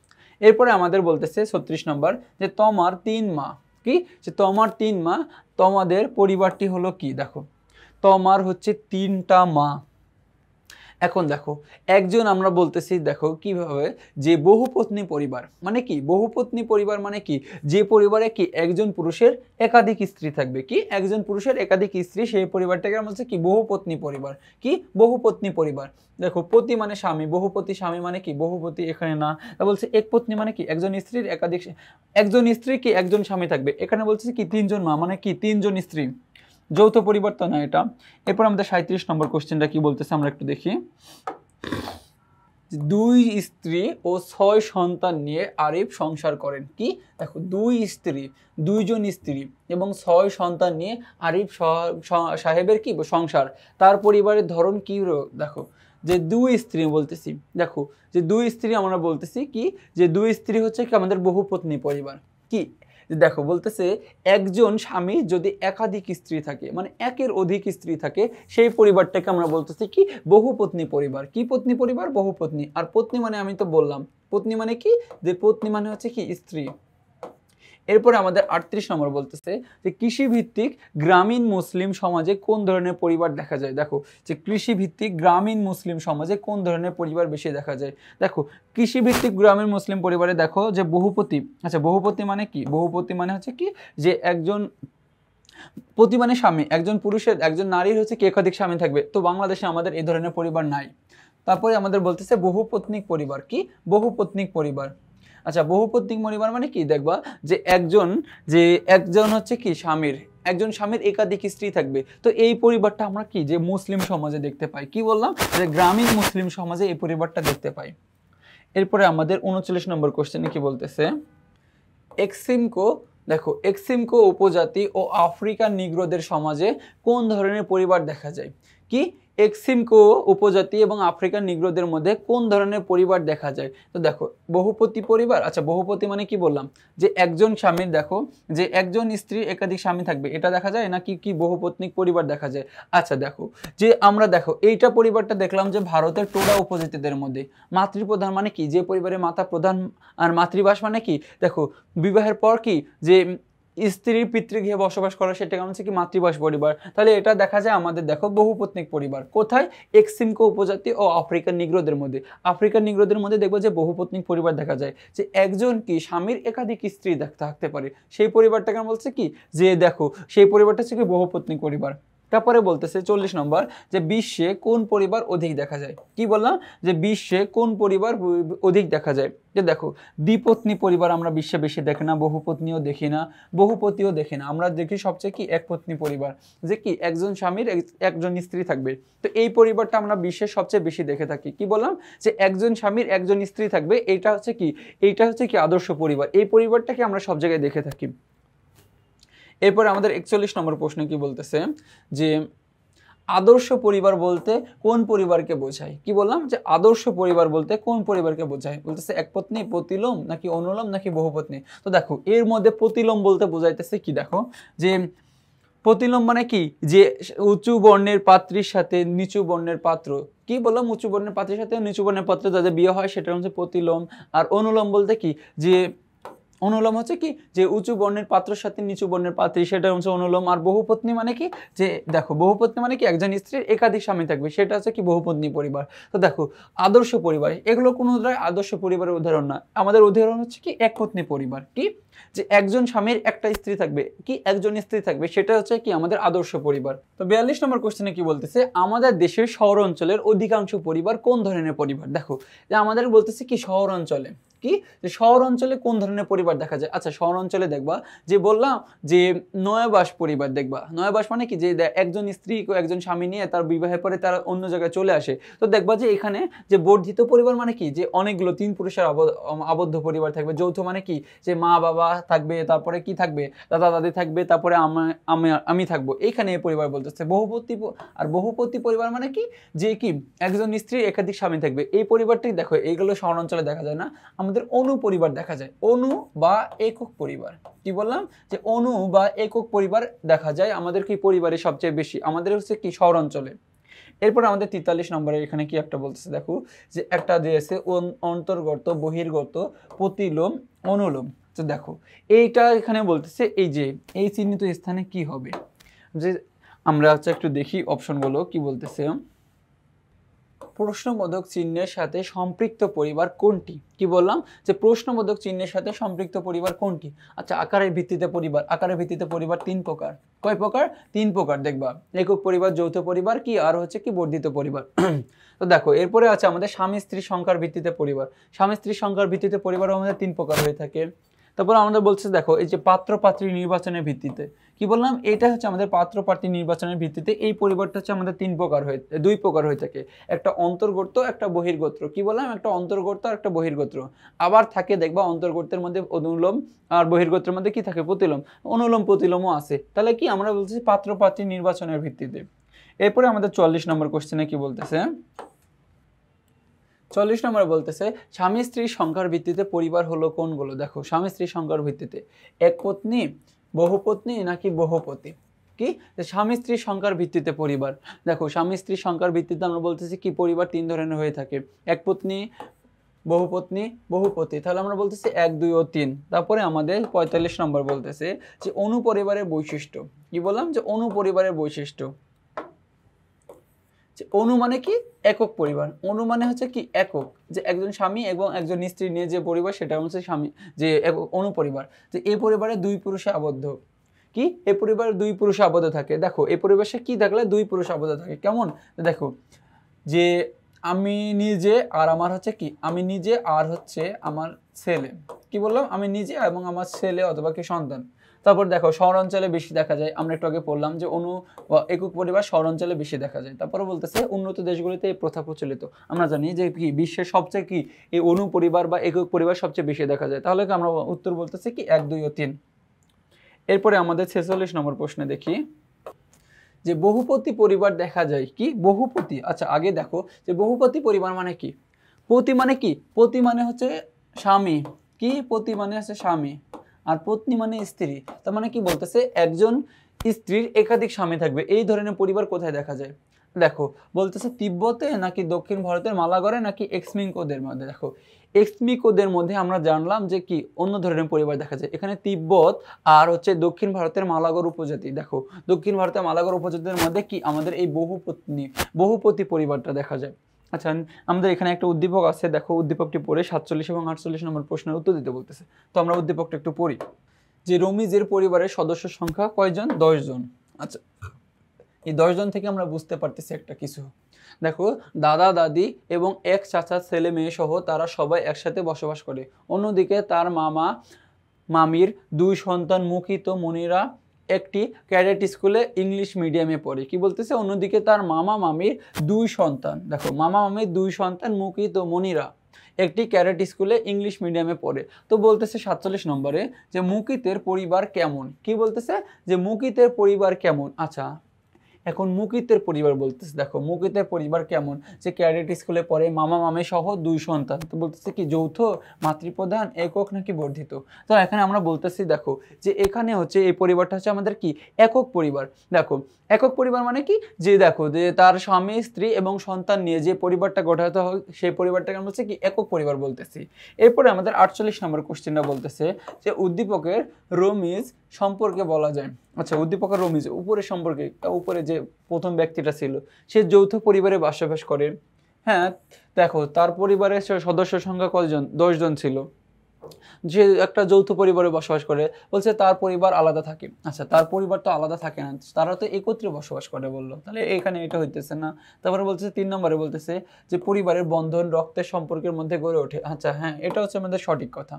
এরপরে আমাদের বলতেছে 36 নম্বর যে তোমার 3 মা, কি যে তোমার 3 মা, তোমাদের পরিবারটি হলো কি, দেখো তোমার হচ্ছে 3টা মা। এখন দেখো একজন আমরা বলতেছি দেখো কিভাবে যে বহুপত্নী পরিবার মানে কি, বহুপত্নী পরিবার মানে কি যে পরিবারে কি একজন পুরুষের একাধিক স্ত্রী থাকবে, কি একজন পুরুষের একাধিক স্ত্রী, সেই পরিবারটাকে আমরা বলছি কি বহুপত্নী পরিবার, কি বহুপত্নী পরিবার। দেখো পতি মানে স্বামী, বহুপতি স্বামী মানে কি বহুপতি এখানে না, তা বলছে এক পত্নী মানে কি একজন স্ত্রীর একাধিক, একজন স্ত্রী কি একজন স্বামী থাকবে, এখানে বলছে কি 3জন মা মানে কি 3জন স্ত্রী, যৌথ পরিবার তো না এটা। এরপর আমাদের 37 নম্বর কোশ্চেনটা কি বলতেছে আমরা একটু দেখি। 2 স্ত্রী ও 6 সন্তান নিয়ে আরিফ সংসার করেন, কি দেখো 2 স্ত্রী, 2জন স্ত্রী এবং 6 সন্তান নিয়ে আরিফ সাহেবের কি সংসার, তার পরিবারের ধরন কি, দেখো যে 2 স্ত্রী বলতেছি, দেখো যে 2 স্ত্রী আমরা বলতেছি কি যে 2 স্ত্রী হচ্ছে কি আমাদের বহুপত্নী পরিবার। কি দেখো বলতেছে একজন স্বামী যদি একাধিক স্ত্রী থাকে মানে একের অধিক স্ত্রী থাকে সেই পরিবারটাকে আমরা বলতেছি কি বহুপত্নী পরিবার। কি পত্নী পরিবার, বহুপত্নী। আর পত্নী মানে আমি তো বললাম পত্নী মানে কি যে পত্নী মানে হচ্ছে কি স্ত্রী। এরপরে আমাদের 38 নম্বর বলতেছে যে কৃষিভিত্তিক গ্রামীণ মুসলিম সমাজে কোন ধরনের পরিবার দেখা যায়। দেখো যে কৃষিভিত্তিক গ্রামীণ মুসলিম সমাজে কোন ধরনের পরিবার বেশি দেখা যায়। দেখো কৃষিভিত্তিক গ্রামীণ মুসলিম পরিবারে দেখো যে বহুপতি, আচ্ছা বহুপতি মানে কি, বহুপতি মানে হচ্ছে কি যে একজন পতি মানে স্বামী, একজন পুরুষের একজন নারীর হচ্ছে কি একাধিক স্বামী থাকবে, তো বাংলাদেশে আমাদের এই ধরনের পরিবার নাই। তারপরে আমাদের বলতেছে বহুপত্নিক পরিবার, কি বহুপত্নিক পরিবার। আচ্ছা বহুপত্নিক পরিবার মানে কি দেখবা যে একজন হচ্ছে কি স্বামীর, একজন স্বামীর একাধিক স্ত্রী থাকবে, তো এই পরিবারটা আমরা কি যে মুসলিম সমাজে দেখতে পাই, কি বললাম যে গ্রামীণ মুসলিম সমাজে এই পরিবারটা দেখতে পাই। এরপরে আমাদের 39 নম্বর কোশ্চেনে কি বলতেছে এক্সিমকো, দেখো এক্সিমকো উপজাতি ও আফ্রিকান নিগ্রোদের সমাজে কোন ধরনের পরিবার দেখা যায়। কি এক্সিমকো উপজাতি এবং আফ্রিকান নিগ্রোদের মধ্যে কোন ধরনের পরিবার দেখা যায়। তো দেখো বহুপতি পরিবার, আচ্ছা বহুপতি মানে কি বললাম যে একজন স্বামীর, দেখো যে একজন স্ত্রী একাধিক স্বামী থাকবে এটা দেখা যায় নাকি কি বহুপত্নিক পরিবার দেখা যায়। আচ্ছা দেখো যে আমরা দেখো এইটা পরিবারটা দেখলাম যে ভারতের টোডা উপজাতিদের মধ্যে মাতৃপ্রধান মানে কি যে পরিবারে মাতা প্রধান আর মাতৃবাস মানে কি দেখো বিবাহের পর কি যে স্ত্রীর পিতৃগৃহে বসবাস করা সেটাকে হচ্ছে কি মাতৃবাস পরিবার, তাহলে এটা দেখা যায় আমাদের দেখো বহুপত্নিক পরিবার কোথায় এক্সিমকো উপজাতি ও আফ্রিকান নিগ্রোদের মধ্যে। আফ্রিকান নিগ্রোদের মধ্যে দেখবো যে বহুপত্নিক পরিবার দেখা যায় যে একজন কি স্বামীর একাধিক স্ত্রী থাকতে পারে, সেই পরিবারটাকে বলছে কি যে দেখো সেই পরিবারটা হচ্ছে কি বহুপত্নিক পরিবার। তারপরে বলতেছে 40 নম্বর যে বিশ্বে কোন পরিবার অধিক দেখা যায়। কি বললাম যে বিশ্বে কোন পরিবার অধিক দেখা যায়, যে দেখো দ্বিপত্নী পরিবার আমরা বিশ্বে বেশি দেখি না, বহুপত্নীও দেখি না, বহুপতিও দেখি না, আমরা দেখি সবচেয়ে কি একপত্নী পরিবার, যে কি একজন স্বামীর একজন স্ত্রী থাকবে, তো এই পরিবারটা আমরা বিশ্বের সবচেয়ে বেশি দেখে থাকি। কি বললাম যে একজন স্বামীর একজন স্ত্রী থাকবে, এইটা হচ্ছে কি আদর্শ পরিবার, এই পরিবারটাকে আমরা সব জায়গায় দেখে থাকি। এরপরে আমাদের 41 নম্বর প্রশ্ন কি বলতেছে যে আদর্শ পরিবার বলতে কোন পরিবারকে বোঝায়। কি বললাম যে আদর্শ পরিবার বলতে কোন পরিবারকে বোঝায়, বলতেছে একপত্নী, প্রতিলোম নাকি অনুলোম নাকি বহুপত্নী। তো দেখো এর মধ্যে প্রতিলোম বলতে বোঝাইতেছে কি, দেখো যে প্রতিলোম মানে কি যে উঁচু বর্ণের পাত্রীর সাথে নিচু বর্ণের পাত্র, কি বললাম উঁচু বর্ণের পাত্রীর সাথে নিচু বর্ণের পাত্র যাদের বিয়ে হয় সেটা হচ্ছে প্রতিলোম। আর অনুলোম বলতে কি যে অনুলোম হচ্ছে কি যে উঁচু বর্ণের পাত্রের সাথে নিচু বর্ণের পাত্রী, সেটা হচ্ছে অনুলোম। আর বহুপত্নী মানে কি যে দেখো বহুপত্নী মানে কি একজন স্ত্রীর একাধিক স্বামী থাকবে, সেটা হচ্ছে কি বহুপত্নী পরিবার। তো দেখো আদর্শ পরিবার, এগুলো কোনো আদর্শ পরিবারের উদাহরণ না, আমাদের উদাহরণ হচ্ছে কি একপত্নী পরিবার, কি যে একজন স্বামীর একটা স্ত্রী থাকবে, কি একজন স্ত্রী থাকবে, সেটা হচ্ছে কি আমাদের আদর্শ পরিবার। তো 42 নম্বর কোশ্চেনে কি বলতেছে, আমাদের দেশের শহর অঞ্চলের অধিকাংশ পরিবার কোন ধরনের পরিবার। দেখো যে আমাদের বলতেছে কি শহর অঞ্চলে, কি যে শহর অঞ্চলে কোন ধরনের পরিবার দেখা যায়। আচ্ছা শহর অঞ্চলে দেখবা যে বললাম যে নয়াবাস পরিবার, দেখবা নয়াবাস মানে কি যে একজন স্ত্রী একজন স্বামী নিয়ে তার বিবাহের পরে তারা অন্য জায়গায় চলে আসে। তো দেখবা যে এখানে যে বর্ধিত পরিবার মানে কি যে অনেকগুলো 3 পুরুষের আবদ্ধ পরিবার থাকবে। যৌথ মানে কি যে মা বাবা থাকবে, তারপরে কি থাকবে দাদা দাদি থাকবে, তারপরে আমি থাকবো, এইখানে এই পরিবার বলতেছে। আর বহুপতি পরিবার মানে কি যে কি একজন স্ত্রী একাধিক স্বামী থাকবে, এই পরিবারটি দেখো এইগুলো শহর অঞ্চলে দেখা যায় না, আমাদের অনু পরিবার দেখা যায়। অনু বা একক পরিবার, কি বললাম যে অনু বা একক পরিবার দেখা যায় আমাদের কি পরিবারে সবচেয়ে বেশি, আমাদের হচ্ছে কি শহর অঞ্চলে। এরপর আমাদের 43 নম্বরে এখানে কি একটা বলতেছে দেখো যে একটা দিয়েছে অন্তর্গত বহির্গত প্রতিলোম অনুলোম। তো দেখো এইটা এখানে বলতেছে এই যে এই চিহ্নিত স্থানে কি হবে, যে আমরা হচ্ছে একটু দেখি অপশনগুলো কি বলতেছে। প্রশ্নবোধক চিহ্নের সাথে সম্পৃক্ত পরিবার কোনটি, কি বললাম যে প্রশ্নবোধক চিহ্নের সাথে সম্পৃক্ত পরিবার কোনটি। আচ্ছা আকারের ভিত্তিতে পরিবার, আকারের ভিত্তিতে পরিবার 3 প্রকার, কয় প্রকার 3 প্রকার দেখবা, একক পরিবার, যৌথ পরিবার, কি আর হচ্ছে কি বর্ধিত পরিবার। তো দেখো এরপরে আছে আমাদের স্বামী স্ত্রী সংখ্যার ভিত্তিতে পরিবার, স্বামী স্ত্রী সংখ্যার ভিত্তিতে পরিবারও আমাদের 3 প্রকার হয়ে থাকে। তারপর আমাদের বলছে দেখো এই যে পাত্র পাত্রী নির্বাচনের ভিত্তিতে, কি বললাম এটা হচ্ছে আমাদের পাত্র পাত্রী নির্বাচনের ভিত্তিতে এই পরিবারটা হচ্ছে আমাদের 2 প্রকার হয়ে থাকে, একটা অন্তর্গত একটা বহির্গোত্র, কি বললাম একটা অন্তর্গত আর একটা বহির্গোত্র। আবার থাকে দেখবা অন্তর্গতের মধ্যে অনুলোম আর বহির্গোত্রের মধ্যে কি থাকে প্রতিলোম, অনুলোম প্রতিলোমও আছে। তাহলে কি আমরা বলতেছি পাত্র পাত্রী নির্বাচনের ভিত্তিতে। এরপরে আমাদের 44 নম্বর কোশ্চেনে কি বলতেছে, 40 নম্বরে বলতেছে স্বামী স্ত্রীর সংখ্যার ভিত্তিতে পরিবার হলো কোনগুলো। দেখো স্বামী স্ত্রীর সংখ্যার ভিত্তিতে এক পত্নী, বহুপত্নী নাকি বহুপতি, কি স্বামী স্ত্রীর সংখ্যার ভিত্তিতে পরিবার। দেখো স্বামী স্ত্রীর সংখ্যার ভিত্তিতে আমরা বলতেছি কি পরিবার 3 ধরনের হয়ে থাকে, এক পত্নী, বহুপত্নী, বহুপতি। তাহলে আমরা বলতেছি 1 2 ও 3। তারপরে আমাদের 45 নম্বর বলতেছে যে অনুপরিবারের বৈশিষ্ট্য, কি বললাম যে অনুপরিবারের বৈশিষ্ট্য। অনু মানে কি একক পরিবার, অনু মানে হচ্ছে কি একক, যে একজন স্বামী এবং একজন স্ত্রী নিয়ে যে পরিবার সেটা হচ্ছে স্বামী যে অনু পরিবার। যে এই পরিবারে 2 পুরুষে আবদ্ধ, কি এই পরিবারে 2 পুরুষে আবদ্ধ থাকে। দেখো এই পরিবেশে কি থাকলে 2 পুরুষ আবদ্ধ থাকে কেমন, দেখো যে আমি নিজে আর আমার হচ্ছে কি আমি নিজে আর হচ্ছে আমার ছেলে, কি বললাম আমি নিজে এবং আমার ছেলে অথবা কি সন্তান। তারপর দেখো শহর অঞ্চলে বেশি দেখা যায়, আমরা একটু আগে পড়লাম যে একক পরিবার শহর অঞ্চলে বেশি দেখা যায়। তারপরে বলতেছে উন্নত দেশগুলিতে এই প্রথা প্রচলিত, আমরা জানি যে কি বিশ্বের সবচেয়ে কি এই অনু পরিবার বা একক পরিবার সবচেয়ে বেশি দেখা যায়। তাহলে কি আমরা উত্তর বলতেছি কি 1 2 ও 3। এরপরে আমাদের 46 নম্বর প্রশ্নে দেখি যে বহুপতি পরিবার দেখা যায়, কি বহুপতি। আচ্ছা আগে দেখো যে বহুপতি পরিবার মানে কি, পতি মানে কি পতি মানে হচ্ছে স্বামী, কি পতি মানে হচ্ছে স্বামী, আর পত্নী মানে স্ত্রী। তার মানে কি বলতেছে একজন স্ত্রীর একাধিক স্বামী থাকবে, এই ধরনের পরিবার কোথায় দেখা যায়। দেখো বলতেছে তিব্বতে নাকি দক্ষিণ ভারতের মালাগড়ে নাকি এক্সমিঙ্কোদের মধ্যে। দেখো এক্সমিকোদের মধ্যে আমরা জানলাম যে কি অন্য ধরনের পরিবার দেখা যায়, এখানে তিব্বত আর হচ্ছে দক্ষিণ ভারতের মালাগড় উপজাতি। দেখো দক্ষিণ ভারতের মালাগড় উপজাতির মধ্যে কি আমাদের এই বহুপতি পরিবারটা দেখা যায়। আচ্ছা আমাদের এখানে একটা উদ্দীপক আছে, দেখো উদ্দীপকটি পড়ে 47 এবং 48 নম্বর প্রশ্নের উত্তর দিতে বলতেছে। তো আমরা উদ্দীপকটা একটু পড়ি যে রমিজের পরিবারের সদস্য সংখ্যা কয়জন, 10 জন। আচ্ছা এই 10 জন থেকে আমরা বুঝতে পারতেছি একটা কিছু, দেখো দাদা দাদি এবং এক চাচা ছেলে মেয়ে সহ তারা সবাই একসাথে বসবাস করে। অন্যদিকে তার মামা মামির 2 সন্তান মুকিত মনিরা একটি ক্যাডেট স্কুলে ইংলিশ মিডিয়ামে পড়ে, কি বলতেছে অন্যদিকে তার মামা মামির 2 সন্তান, দেখো মামা মামির 2 সন্তান মুকিত মনিরা একটি ক্যাডেট স্কুলে ইংলিশ মিডিয়ামে পড়ে। তো বলতেছে 47 নম্বরে যে মুকিতের পরিবার কেমন, কি বলতেছে যে মুকিতের পরিবার কেমন। আচ্ছা এখন মুকিতের পরিবার বলতেছে, দেখো মুকিতের পরিবার কেমন, যে ক্যাডেট স্কুলে পড়ে, মামা মামে সহ 2 সন্তান। তো বলতেছে কি যৌথ, মাতৃপ্রধান, একক নাকি বর্ধিত। তো এখানে আমরা বলতেছি দেখো যে এখানে হচ্ছে এই পরিবারটা হচ্ছে আমাদের কি একক পরিবার। দেখো একক পরিবার মানে কি, যে দেখো যে তার স্বামী স্ত্রী এবং সন্তান নিয়ে যে পরিবারটা গঠিত হয় সেই পরিবারটাকে আমরা হচ্ছে কি একক পরিবার বলতেছি। এরপরে আমাদের 48 নম্বর কোশ্চেনটা বলতেছে যে উদ্দীপকের রমিজ সম্পর্কে বলা যায়। আচ্ছা, উদ্দীপকের রমিজ উপরে সম্পর্কে, উপরে যে প্রথম ব্যক্তিটা ছিল সে যৌথ পরিবারে বসবাস করে। হ্যাঁ, দেখো তার পরিবারের সদস্য সংখ্যা কতজন, 10 জন ছিল। যে একটা যৌথ পরিবারে বসবাস করে, বলছে তার পরিবার আলাদা থাকে। আচ্ছা, তার পরিবার তো আলাদা থাকে না, তারা তো একত্রে বসবাস করে বললো, তাহলে এখানে এটা হইতেছে না। তারপরে বলতেছে 3 নম্বরে বলতেছে যে পরিবারের বন্ধন রক্তের সম্পর্কের মধ্যে গড়ে ওঠে। আচ্ছা হ্যাঁ, এটা হচ্ছে আমাদের সঠিক কথা।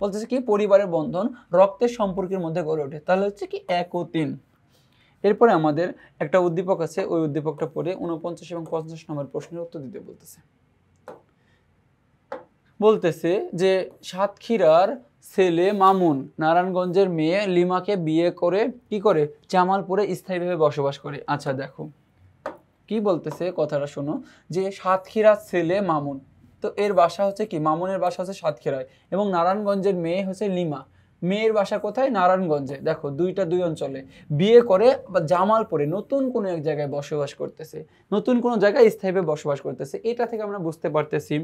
বলতেছে কি পরিবারের বন্ধন রক্তের সম্পর্কের মধ্যে গড়ে ওঠে, তাহলে হচ্ছে কি 1 ও 3। এরপরে আমাদের একটা উদ্দীপক আছে, ওই উদ্দীপকটা পড়ে 49 এবং 50 নম্বর প্রশ্নের উত্তর দিতে বলতেছে। বলতেছে যে সাতক্ষীরার ছেলে মামুন নারায়ণগঞ্জের মেয়ে লিমাকে বিয়ে করে কি করে জামালপুরে স্থায়ীভাবে বসবাস করে। আচ্ছা দেখো কি বলতেছে, কথাটা শোনো, যে সাতক্ষীরার ছেলে মামুন, তো এর বাসা হচ্ছে কি, মামুনের বাসা হচ্ছে সাতক্ষীরায় এবং নারায়ণগঞ্জের মেয়ে হচ্ছে লিমা, মেয়ের বাসা কোথায়, নারায়ণগঞ্জে। দেখো দুইটা দুই অঞ্চলে বিয়ে করে বা জামালপুরে নতুন কোনো এক জায়গায় বসবাস করতেছে, নতুন কোনো জায়গায় স্থায়ীভাবে বসবাস করতেছে, এটা থেকে আমরা বুঝতে পারতেছি।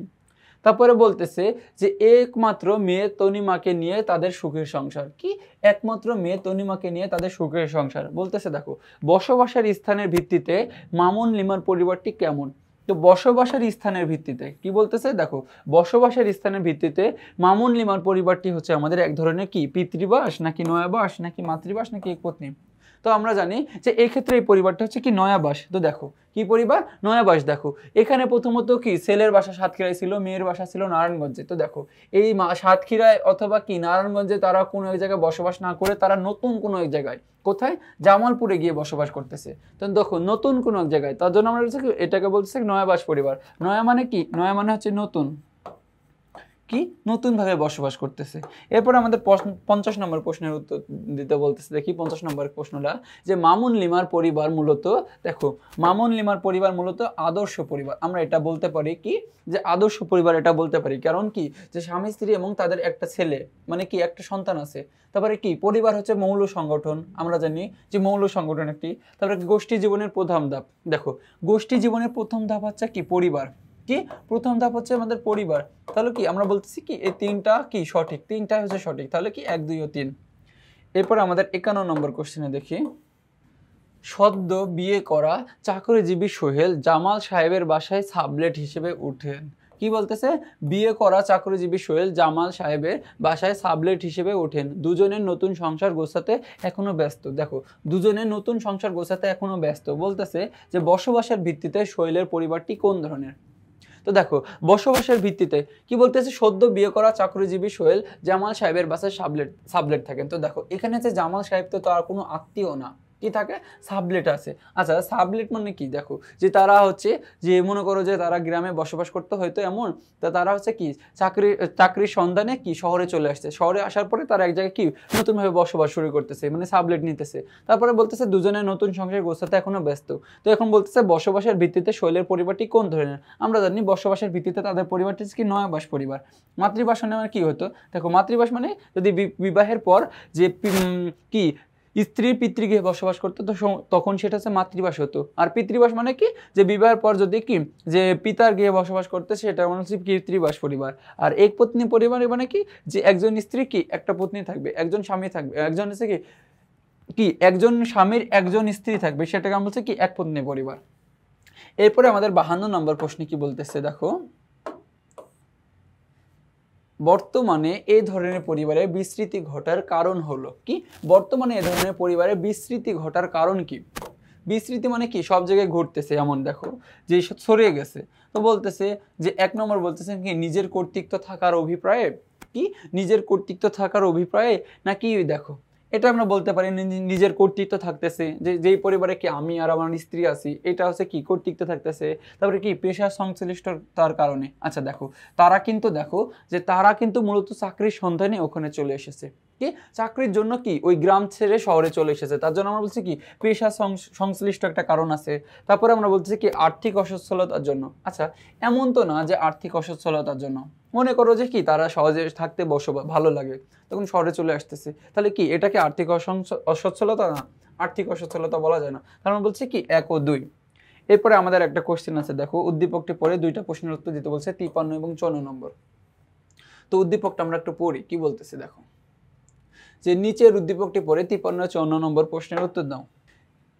তারপরে বলতেছে যে একমাত্র মেয়ে তনিমাকে নিয়ে তাদের সুখের সংসার। কি একমাত্র মেয়ে তনিমাকে নিয়ে তাদের সুখের সংসার বলতেছে। দেখো বসবাসের স্থানের ভিত্তিতে মামুন লিমার পরিবারটি কেমন। তো বসবাসের স্থানের ভিত্তিতে কি বলতেছে, দেখো বসবাসের স্থানের ভিত্তিতে মামুন লিমার পরিবারটি হচ্ছে আমাদের এক ধরনের কি পিতৃবাস নাকি নয়াবাস নাকি মাতৃবাস নাকি একপত্নী। তো আমরা জানি যে এই ক্ষেত্রে এই পরিবারটা হচ্ছে কি নয়াবাস। তো দেখো কি পরিবার, নয়াবাস। দেখো এখানে প্রথমত কি ছেলের বাসা সাতক্ষীরায় ছিল, মেয়ের বাসা ছিল নারায়ণগঞ্জে। তো দেখো এই সাতক্ষীরায় অথবা কি নারায়ণগঞ্জে তারা কোনো এক জায়গায় বসবাস না করে তারা নতুন কোনো এক জায়গায়, কোথায়, জামালপুরে গিয়ে বসবাস করতেছে। তো দেখো নতুন কোনো এক জায়গায়, তার জন্য আমরা এটাকে বলতেছি নয়াবাস পরিবার। নয়া মানে কি, নয়া মানে হচ্ছে নতুন, কি নতুনভাবে বসবাস করতেছে। এরপর আমাদের 50 নম্বর প্রশ্নের উত্তর দিতে বলতেছে। দেখি 50 নম্বর প্রশ্নটা, যে মামুন লিমার পরিবার মূলত, দেখো মামুন লিমার পরিবার মূলত আদর্শ পরিবার। আমরা এটা বলতে পারি কি, যে আদর্শ পরিবার এটা বলতে পারি, কারণ কি, যে স্বামী স্ত্রী এবং তাদের একটা ছেলে, মানে কি একটা সন্তান আছে। তারপরে কি পরিবার হচ্ছে মৌল সংগঠন, আমরা জানি যে মৌল সংগঠন একটি। তারপরে গোষ্ঠী জীবনের প্রথম ধাপ, দেখো গোষ্ঠী জীবনের প্রথম ধাপ হচ্ছে কি পরিবার, কি প্রথম ধাপ হচ্ছে আমাদের পরিবার। তাহলে কি আমরা বলতেছি কি এই 3টা কি সঠিক, 3টাই হচ্ছে সঠিক, তাহলে কি 1 2 ও 3। এরপর আমাদের 51 নম্বর কোশ্চেনে দেখি, সদ্য বিয়ে করা চাকরিজীবী সোহেল জামাল সাহেবের বাসায় সাবলেট হিসেবে উঠেন। কি বলতেছে, বিয়ে করা চাকরিজীবী সোহেল জামাল সাহেবের বাসায় সাবলেট হিসেবে ওঠেন, দুজনের নতুন সংসার গোছাতে এখনো ব্যস্ত। দেখো দুজনের নতুন সংসার গোছাতে এখনো ব্যস্ত, বলতেছে যে বসবাসের ভিত্তিতে সোহেলের পরিবারটি কোন ধরনের। তো দেখো বসবাসের ভিত্তিতে কি বলতেছে, সদ্য বিয়ে করা চাকরিজীবী সোহেল জামাল সাহেবের বাসায় সাবলেট থাকেন। তো দেখো এখানে যে জামাল সাহেব তো তার কোনো আত্মীয় না, কি থাকে, সাবলেট আছে। আচ্ছা সাবলেট মানে কি, দেখো যে তারা হচ্ছে, যে মনে করো যে তারা গ্রামে বসবাস করতে হয়তো এমন, তা তারা হচ্ছে কি চাকরির সন্ধানে কি শহরে চলে আসছে, শহরে আসার পরে তারা এক জায়গায় কি নতুনভাবে বসবাস শুরু করতেছে, মানে সাবলেট নিতেছে। তারপরে বলতেছে দুজনের নতুন সংসার গোছাতে এখনো ব্যস্ত। তো এখন বলতেছে বসবাসের ভিত্তিতে শৈলের পরিবারটি কোন ধরনের। আমরা জানি বসবাসের ভিত্তিতে তাদের পরিবারটি কি নয়াবাস পরিবার। মাতৃবাস মানে কি হতো, দেখো মাতৃবাস মানে যদি বিবাহের পর যে কি স্ত্রী পিতৃগৃহে বসবাস করতো, তো তখন সেটা হচ্ছে মাতৃবাস হতো। আর পিতৃবাস মানে কি, যে বিবাহের পর যদি কি যে পিতার গৃহে বসবাস করতে, সেটা মানে হচ্ছে পিতৃবাস পরিবার। আর এক পত্নী পরিবার মানে কি, যে একজন স্ত্রী কি একটা পত্নী থাকবে, একজন স্বামী থাকবে, একজন হচ্ছে কি কি একজন স্বামীর একজন স্ত্রী থাকবে, সেটাকে আমরা বলছি কি এক পত্নী পরিবার। এরপরে আমাদের 52 নম্বর প্রশ্নে কি বলতেছে, দেখো বর্তমানে এই ধরনের পরিবারের বিস্তৃতি ঘটার কারণ হলো কি, বর্তমানে এই ধরনের পরিবারের বিস্তৃতি ঘটার কারণ কি। বিস্তৃতি মানে কি সব জায়গায় ঘটতেছে এমন, দেখো যে ছড়িয়ে গেছে। তো বলতেছে যে 1 নম্বর বলতেছে কি নিজের কর্তৃত্ব থাকার অভিপ্রায়ে, কি নিজের কর্তৃত্ব থাকার অভিপ্রায়ে নাকি, দেখো এটা আমরা বলতে পারি নিজের কর্তৃত্ব থাকতেছে, যে যেই পরিবারে কি আমি আর আমার স্ত্রী আছি, এটা হচ্ছে কি কর্তৃত্ব থাকতেছে। তারপরে কি পেশা সংশ্লিষ্ট তার কারণে। আচ্ছা দেখো তারা কিন্তু, দেখো যে তারা কিন্তু মূলত চাকরির সন্ধানে ওখানে চলে এসেছে, কি কি চাকরির জন্য কি ওই গ্রাম ছেড়ে শহরে চলে এসেছে, তার জন্য আমরা বলছি কি পেশা সংশ্লিষ্ট একটা কারণ আছে। তারপরে আমরা বলছি কি আর্থিক অসচ্ছলতার জন্য। আচ্ছা, এমন তো না যে আর্থিক অসচ্ছলতার জন্য, মনে করো যে কি তারা সহজে থাকতে ভালো লাগে তখন শহরে চলে আসতেছে, তাহলে কি এটাকে আর্থিক অসচ্ছলতা না, আর্থিক অসচ্ছলতা বলা যায় না। কারণ বলছে কি 1 ও 2। এরপরে আমাদের একটা কোশ্চেন আছে, দেখো উদ্দীপকটি পড়ে 2টা প্রশ্নের উত্তর দিতে বলছে 53 এবং 54 নম্বর। তো উদ্দীপকটা আমরা একটু পড়ি, কি বলতেছে দেখো, যে নিচের উদ্দীপকটি পড়ে 53 ও 54 নম্বর প্রশ্নের উত্তর দাও।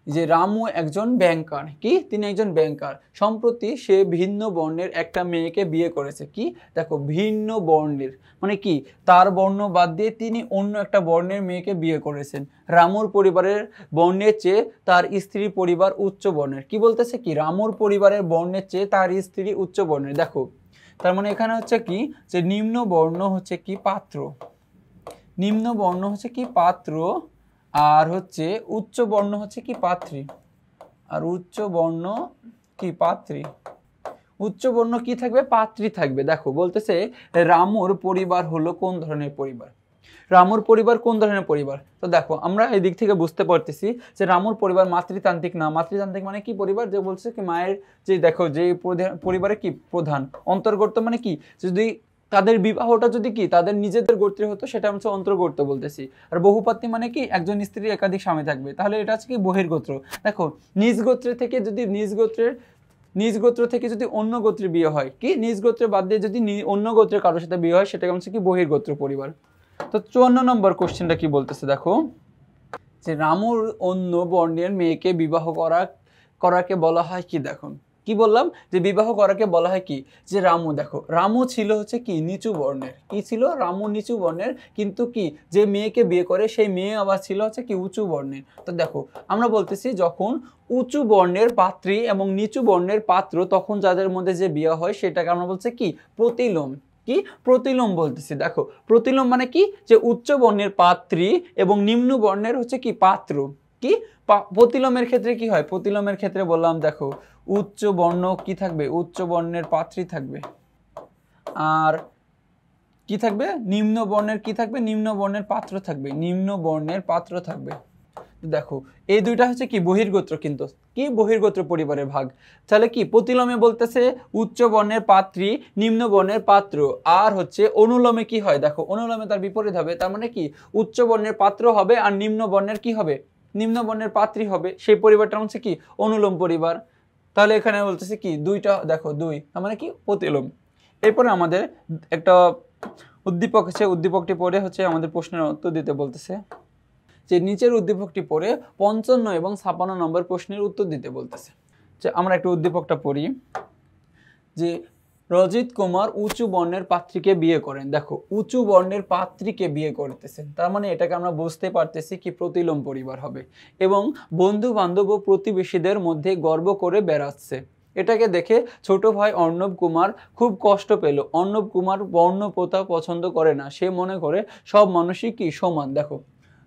যে রামু একজন ব্যাংকার, কি তিনি একজন ব্যাংকার, সম্প্রতি সে ভিন্ন বর্ণের একটা মেয়েকে বিয়ে করেছে। কি দেখো ভিন্ন বর্ণের মানে কি তার বর্ণ বাদ দিয়ে তিনি অন্য একটা বর্ণের মেয়েকে বিয়ে করেছেন। রামুর পরিবারের বর্ণের চেয়ে তার স্ত্রী পরিবার উচ্চ বর্ণের। কি বলতেছে কি রামুর পরিবারের বর্ণের চেয়ে তার স্ত্রী উচ্চ বর্ণের। দেখো তার মানে এখানে হচ্ছে কি যে নিম্ন বর্ণ হচ্ছে কি পাত্র, নিম্ন বর্ণ হচ্ছে কি পাত্র, আর হচ্ছে উচ্চ বর্ণ হচ্ছে কি পাত্রী, আর উচ্চ বর্ণ কি পাত্রী, উচ্চ বর্ণ কি থাকবে পাত্রী থাকবে। দেখো বলতেছে রামুর পরিবার হলো কোন ধরনের পরিবার, রামুর পরিবার কোন ধরনের পরিবার। তো দেখো আমরা এই দিক থেকে বুঝতে পারতেছি যে রামুর পরিবার মাতৃতান্ত্রিক না। মাতৃতান্ত্রিক মানে কি পরিবার যে বলছে কি মায়ের যে দেখো যে পরিবারে কি প্রধান অন্তর্গত মানে কি যদি তাদের বিবাহটা যদি কি তাদের নিজেদের গোত্রে হতো সেটা হচ্ছে অন্তর্গত বলতেছি। আর বহুপাত্রী মানে কি একজন স্ত্রী একাধিক স্বামী থাকবে, তাহলে এটা হচ্ছে কি বহির্গোত্র। দেখো নিজ গোত্রে থেকে যদি নিজ গোত্র থেকে যদি অন্য গোত্রে বিয়ে হয়, কি নিজ গোত্রে বাদ দিয়ে যদি অন্য গোত্রের কারোর সাথে বিয়ে হয় সেটা হচ্ছে কি বহির্গোত্র পরিবার। তো 54 নম্বর কোশ্চেনটা কি বলতেছে দেখো, যে রামুর অন্য বর্ণের মেয়েকে বিবাহ করাকে বলা হয় কি। দেখুন কি বললাম যে বিবাহ করাকে বলা হয় কি যে রামু, দেখো রামু ছিল হচ্ছে কি নিচু বর্ণের, কি ছিল রামু নিচু বর্ণের, কিন্তু কি যে মেয়েকে বিয়ে করে সেই মেয়ে আবার ছিল হচ্ছে কি উঁচু বর্ণের। তো দেখো আমরা বলতেছি যখন উঁচু বর্ণের পাত্রী এবং নিচু বর্ণের পাত্র তখন যাদের মধ্যে যে বিয়ে হয় সেটাকে আমরা বলছি কি প্রতিলোম, কি প্রতিলোম বলতেছি। দেখো প্রতিলোম মানে কি যে উচ্চ বর্ণের পাত্রী এবং নিম্ন বর্ণের হচ্ছে কি পাত্র। কি প্রতিলোমের ক্ষেত্রে কি হয়, প্রতিলোমের ক্ষেত্রে বললাম দেখো উচ্চ বর্ণ কি থাকবে উচ্চ বর্ণের পাত্রী থাকবে, আর কি থাকবে নিম্ন বর্ণের কি থাকবে নিম্ন বর্ণের পাত্র থাকবে, নিম্ন বর্ণের পাত্র থাকবে। দেখো এই দুইটা হচ্ছে কি বহির্গোত্র, কিন্তু কি বহির্গোত্র পরিবারের ভাগ। তাহলে কি প্রতিলোমে বলতেছে উচ্চ বর্ণের পাত্রী নিম্ন বর্ণের পাত্র, আর হচ্ছে অনুলোমে কি হয় দেখো অনুলোমে তার বিপরীত হবে, তার মানে কি উচ্চ বর্ণের পাত্র হবে আর নিম্ন বর্ণের কি হবে নিম্ন বর্ণের পাত্রী হবে, সেই পরিবারটা হচ্ছে কি অনুলোম পরিবার। তাহলে এখানে বলতেছে কি দুইটা দেখো দুই, তার মানে কি প্রতিলোম। এরপরে আমাদের একটা উদ্দীপক আছে, উদ্দীপকটি পড়ে হচ্ছে আমাদের প্রশ্নের উত্তর দিতে বলতেছে, যে নিচের উদ্দীপকটি পড়ে 55 এবং 56 নম্বর প্রশ্নের উত্তর দিতে বলতেছে। যে আমরা একটু উদ্দীপকটা পড়ি, যে রজিত কুমার উঁচু বর্ণের পাত্রীকে বিয়ে করেন। দেখো উঁচু বর্ণের পাত্রীকে বিয়ে করতেছেন, তার মানে এটাকে আমরা বুঝতে পারতেছি কি প্রতিলোম পরিবার হবে, এবং বন্ধু বান্ধব ও প্রতিবেশীদের মধ্যে গর্ব করে বেড়াচ্ছে। এটাকে দেখে ছোট ভাই অর্ণব কুমার খুব কষ্ট পেল। অর্ণব কুমার বর্ণ প্রথা পছন্দ করে না, সে মনে করে সব মানুষই কি সমান। দেখো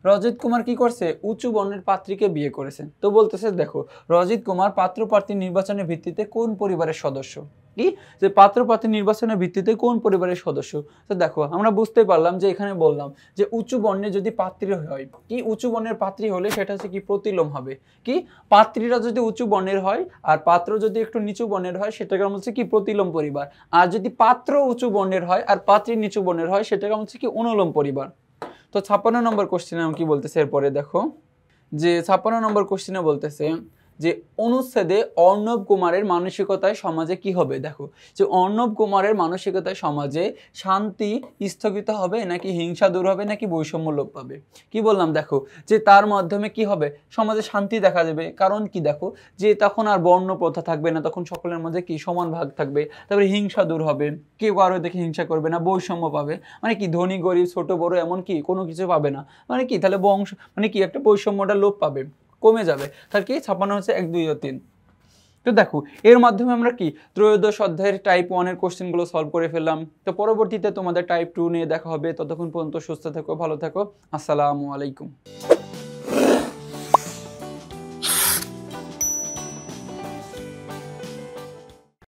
রজিত কুমার কি করছে উঁচু বর্ণের পাত্রীকে বিয়ে করেছেন। তো বলতেছে দেখো রজিত কুমার পাত্র প্রার্থী নির্বাচনের ভিত্তিতে কোন পরিবারের সদস্য, কি যে পাত্র প্রার্থী নির্বাচনের ভিত্তিতে কোন পরিবারের সদস্য। তো দেখো আমরা বুঝতে পারলাম যে এখানে বললাম যে উঁচু বর্ণের যদি পাত্রী হয়, কি উঁচু বর্ণের পাত্রী হলে সেটা হচ্ছে কি প্রতিলোম হবে। কি পাত্রীরা যদি উঁচু বর্ণের হয় আর পাত্র যদি একটু নিচু বর্ণের হয় সেটাকে আমরা হচ্ছে কি প্রতিলোম পরিবার, আর যদি পাত্র উঁচু বর্ণের হয় আর পাত্রী নিচু বর্ণের হয় সেটাকে আমরা হচ্ছে কি অনুলোম পরিবার। তো 56 নম্বর কোশ্চেনে আমি কি বলতেছে এরপরে দেখো, যে 56 নম্বর কোশ্চেনে বলতেছে যে অনুচ্ছেদে অর্ণব কুমারের মানসিকতায় সমাজে কি হবে। দেখো যে অর্ণব কুমারের মানসিকতায় সমাজে শান্তি স্থগিত হবে নাকি হিংসা দূর হবে নাকি বৈষম্য লোপ পাবে। কি বললাম দেখো যে তার মাধ্যমে কি হবে সমাজে শান্তি দেখা যাবে, কারণ কি দেখো যে তখন আর বর্ণ প্রথা থাকবে না, তখন সকলের মধ্যে কি সমান ভাগ থাকবে। তারপরে হিংসা দূর হবে, কেউ কারো দেখে হিংসা করবে না, বৈষম্য পাবে মানে কি ধনী গরিব ছোট বড় এমন কি কোনো কিছু পাবে না, মানে কি তাহলে বংশ মানে কি একটা বৈষম্যটা লোপ পাবে, কমে যাবে। তার কি 56 হচ্ছে 1 2 ও 3। তো দেখো এর মাধ্যমে আমরা কি ত্রয়োদশ অধ্যায়ের টাইপ 1 এর কোশ্চেনগুলো সলভ করে ফেললাম। তো পরবর্তীতে তোমাদের টাইপ 2 নিয়ে দেখা হবে, ততক্ষণ পর্যন্ত সুস্থ থেকো ভালো থেকো, আসসালামু আলাইকুম।